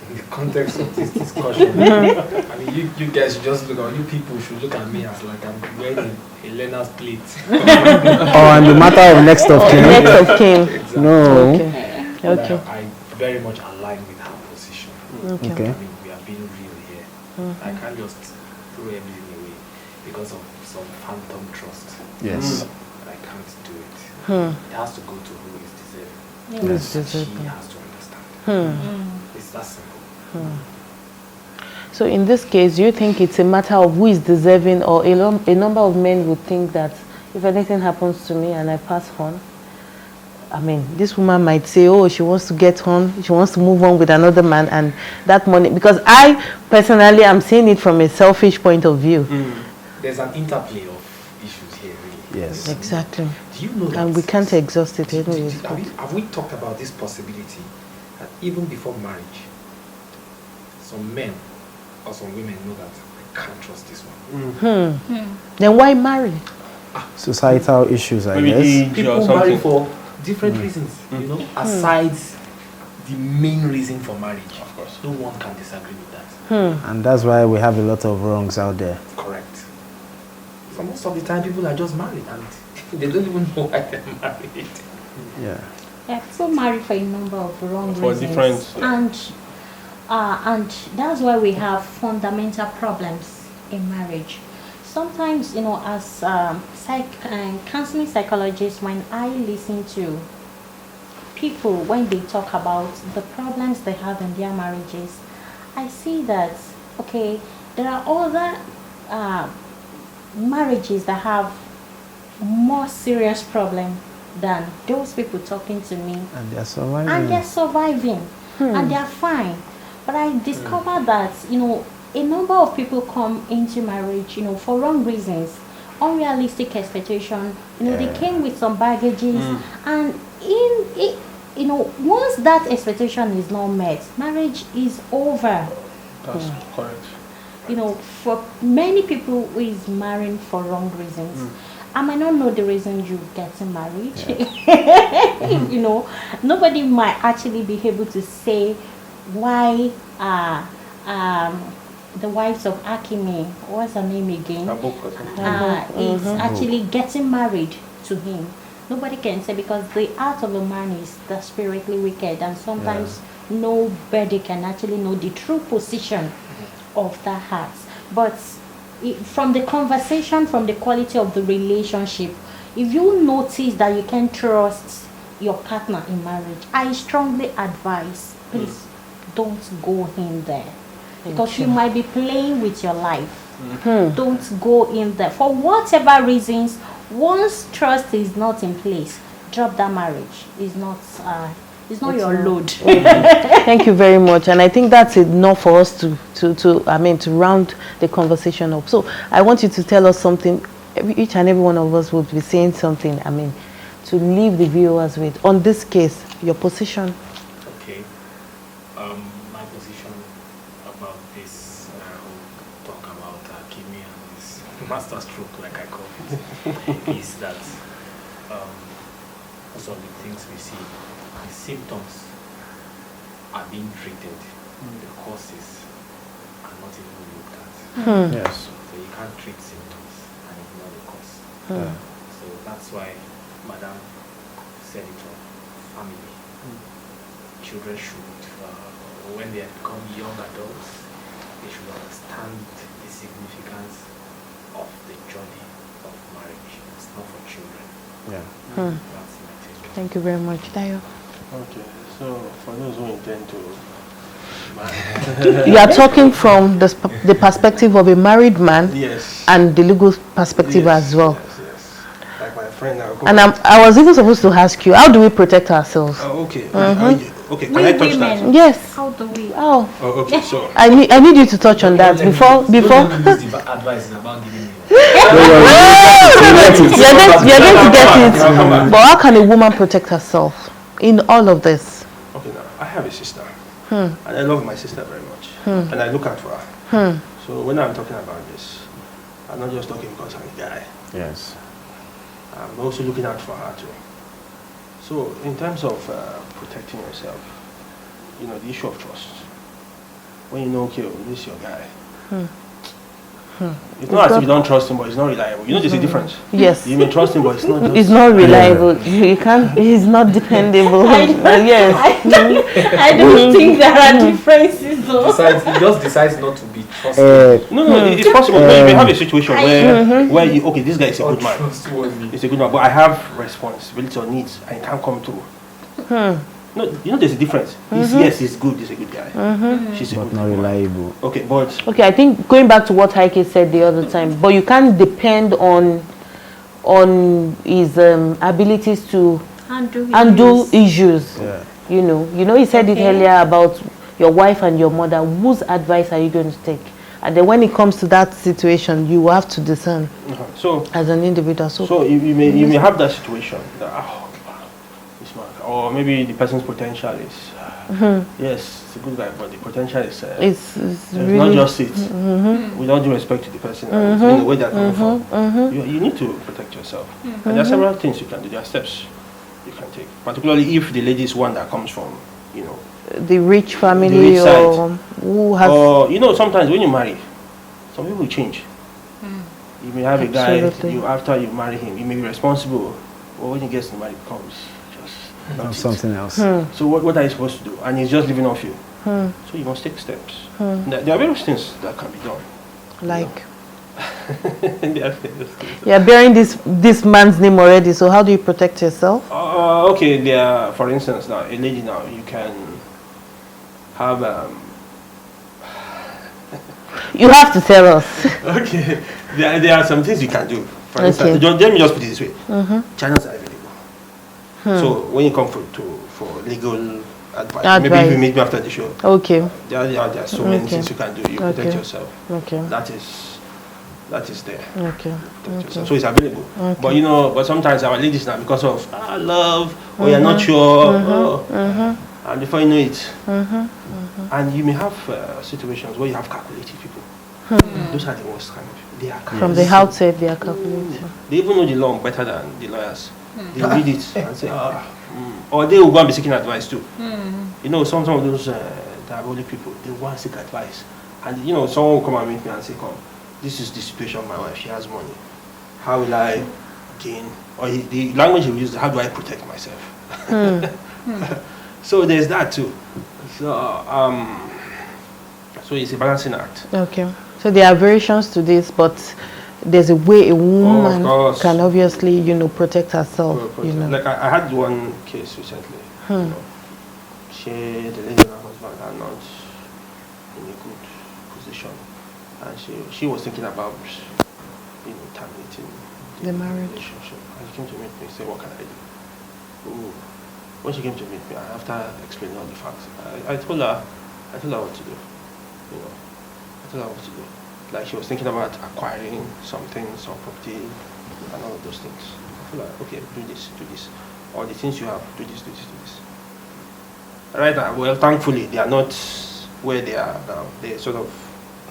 In the context of this discussion, I mean, you guys should just look at, you people should look at me as like I'm wearing a learner's plate. And the matter of next of kin. Next of kin. Exactly. No. Okay. I very much align with her position. Okay. Okay. I mean, we are being real here. I can't just throw everything away because of some phantom trust. Yes. I can't do it. It has to go to who is deserving. Yes. She has to understand. It's that simple. So in this case, do you think it's a matter of who is deserving, or a number of men would think that if anything happens to me and I pass on, I mean, this woman might say, oh, she wants to get on, she wants to move on with another man, and that money, because I personally am seeing it from a selfish point of view. There's an interplay of issues here, really. Yes. Exactly. Do you know that? And we can't exhaust it anyways. Have we talked about this possibility that even before marriage, some men or some women know that I can't trust this one? Then why marry? Societal issues, I Maybe guess. age People or marry something. for different reasons, aside the main reason for marriage. Of course. No one can disagree with that. And that's why we have a lot of wrongs out there. Correct. So most of the time, people are just married and they don't even know why they're married. Yeah. Yeah, people marry for a number of wrong For reasons. different, And that's why we have fundamental problems in marriage. Sometimes, as counseling psychologists, when I listen to people when they talk about the problems they have in their marriages, I see that, okay, there are other marriages that have more serious problem than those people talking to me. And they're surviving. And they're surviving. And they're fine. But I discovered that, you know, a number of people come into marriage, you know, for wrong reasons, unrealistic expectation. You know, they came with some baggages, and you know, once that expectation is not met, marriage is over. That's correct. You know, for many people who is marrying for wrong reasons. I might not know the reason you're getting married. You know, nobody might actually be able to say why the wives of Hakimi, what's her name again? Abouk, Is actually getting married to him. Nobody can say, because the heart of a man is desperately wicked, and sometimes nobody can actually know the true position of that heart. But from the conversation, from the quality of the relationship, if you notice that you can trust your partner in marriage, I strongly advise, please don't go in there, because you might be playing with your life. Don't go in there for whatever reasons. Once trust is not in place, drop that marriage. It's not your load. Thank you very much, and I think that's enough for us to round the conversation up. So I want you to tell us something. Each and every one of us would be saying something. I mean, to leave the viewers with on this case, your position. Okay. My position about this, talk about Hakimi and his master stroke, like I call it, is that most of the things we see, the symptoms are being treated. The causes are not even looked at. Yes. So you can't treat symptoms and ignore the cause. So that's why Madam said it all. Family. Children should, when they become young adults, they should understand the significance of the journey of marriage. It's not for children. Yeah. That's my take. Thank you very much, Dayo. Okay, so for those who intend to marry, You are talking from the perspective of a married man, yes, and the legal perspective as well. Yes. Like my friend now. And I was even supposed to ask you, how do we protect ourselves? Oh, okay. Okay, can We I touch that? women. Yes. How do we? Oh, Oh, okay, so I need you to touch on that before. Advice is about giving you. You're going to get it. But how can a woman protect herself in all of this? okay, now I have a sister, and I love my sister very much, and I look out for her. So when I'm talking about this, I'm not just talking because I'm a guy. Yes. I'm also looking out for her too. So in terms of protecting yourself, you know, the issue of trust. When you know, okay, this is your guy. It's not as if you don't trust him, but he's not reliable. You know, there's a difference. Yes. You may trust him, but it's not just... It's not reliable. You can't. He's not dependable. Yes. I don't think there are differences though. He just decides not to be trusted. No, it's possible. You may have a situation where you, okay, this guy is a good man. Trustworthy. It's a good man, but I have responsibility or needs, and he can't come through. No, you know, there's a difference. Yes, he's good. He's a good guy. She's a But good not woman. reliable. Okay, but Okay, I think going back to what Heike said the other time, but you can't depend on his abilities to handle issues. Yeah. You know, he said it earlier about your wife and your mother. Whose advice are you going to take? And then when it comes to that situation, you have to discern so as an individual. so you may have that situation that this man, or maybe the person's potential is yes, it's a good guy, but the potential is it's really not just it. With all due respect to the person, and in the way that you need to protect yourself. And there are several things you can do. There are steps you can take, particularly if the lady is one that comes from, you know, the rich family the rich side. or who has. Or you know, sometimes when you marry, some people change. You may have a guy, Absolutely. after you marry him, you may be responsible, but when he gets to marry, it becomes just not it. Something else. So what are you supposed to do? And he's just living off you. So you must take steps. There are various things that can be done. Like, There are various things. you're bearing this man's name already, so how do you protect yourself? Okay, there. For instance, now a lady now you can have You have to tell us. Okay. There are some things you can do. For Okay. instance, let me just put it this way. Channels are available. So when you come for legal advice, maybe if you meet me after the show. Okay. There are so many things you can do. You protect yourself. Okay. That is there. Okay. So it's available. But but sometimes our ladies now, because of love, or you're not sure, and before you know it, and you may have situations where you have calculated people. Those are the worst kind of people. They are From the outset, they are calculating. They even know the law better than the lawyers. They read it and say, or they will go and be seeking advice too. Some of those diabolic people, they want to seek advice. And someone will come and meet me and say, come, this is the situation of my wife, she has money. How will I gain? Or the language he uses, how do I protect myself? So there's that too. So it's a balancing act. Okay. So there are variations to this, but there's a way a woman can obviously, protect herself. Like I had one case recently. The lady and her husband are not in a good position, and she was thinking about, terminating the marriage relationship. And she came to meet me and said, "What can I do?" When she came to meet me, after explaining all the facts, I told her what to do. I told her what to do. Like she was thinking about acquiring something, some property, and all of those things. I feel like, okay, do this. All the things you have, do this. Right now, well, thankfully, they are not where they are now. They sort of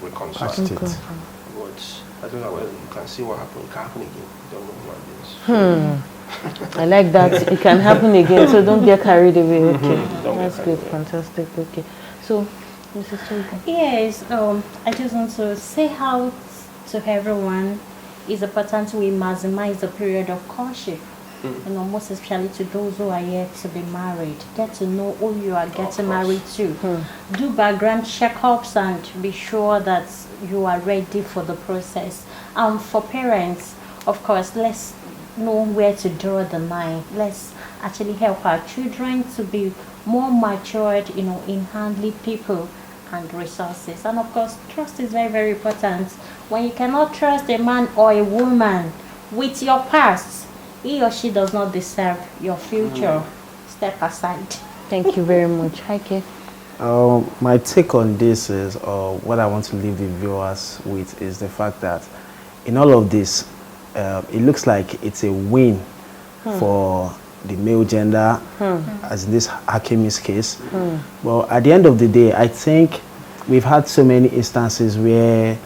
reconciled. But I don't know, well, you can see what happened. It can happen again. You don't know what it is. I like that. It can happen again, so don't get carried away. Okay, that's good, fantastic. Okay, so Mrs. Chika. Yes, I just want to say out to everyone, it's important we maximize the period of courtship. Most especially to those who are yet to be married. Get to know who you are getting married to. Do background checkups and be sure that you are ready for the process. For parents, of course, let's know where to draw the line. Let's actually help our children to be more matured, in handling people and resources. And of course, trust is very, very important. When you cannot trust a man or a woman with your past, he or she does not deserve your future. Step aside. Thank you very much. Hi, Kay. My take on this is, what I want to leave the viewers with is the fact that in all of this, it looks like it's a win for the male gender, as in this Hakimi's case. Well, at the end of the day, I think we've had so many instances where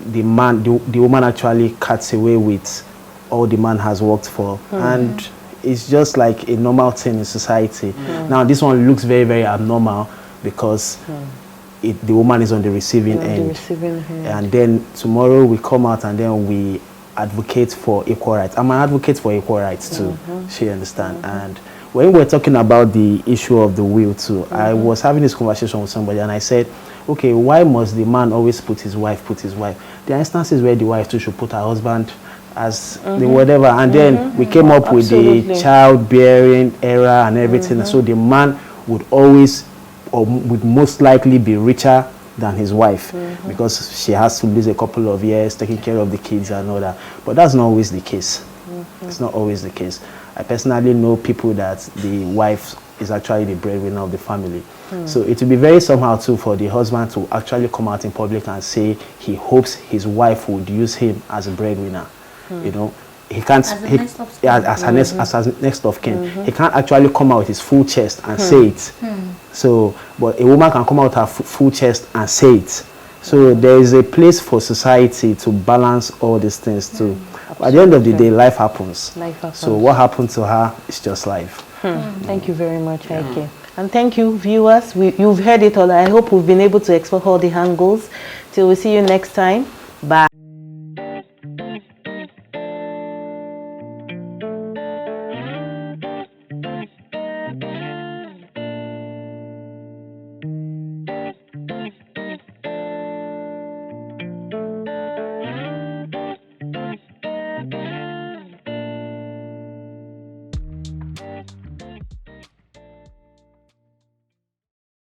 the woman actually cuts away with all the man has worked for, and it's just like a normal thing in society. Now, this one looks very, very abnormal because the woman is on the receiving end. And then tomorrow we come out and then we advocate for equal rights. I'm an advocate for equal rights too. She understand. And when we're talking about the issue of the will too, I was having this conversation with somebody and I said, okay, why must the man always put his wife? There are instances where the wife too should put her husband as the whatever, and then we came up with the childbearing era and everything. So the man would always, or would most likely be richer than his wife because she has to lose a couple of years taking care of the kids and all that. But that's not always the case. It's not always the case. I personally know people that the wife is actually the breadwinner of the family. So it will be very somehow too for the husband to actually come out in public and say he hopes his wife would use him as a breadwinner. He can't, as a next of kin. He can't actually come out with his full chest and say it. So, but a woman can come out with her full chest and say it. So there is a place for society to balance all these things too. At the end of the day, life happens. So what happened to her is just life. Thank you very much, Ike. And thank you, viewers. You've heard it all. I hope we've been able to explore all the angles. Till we see you next time. Bye.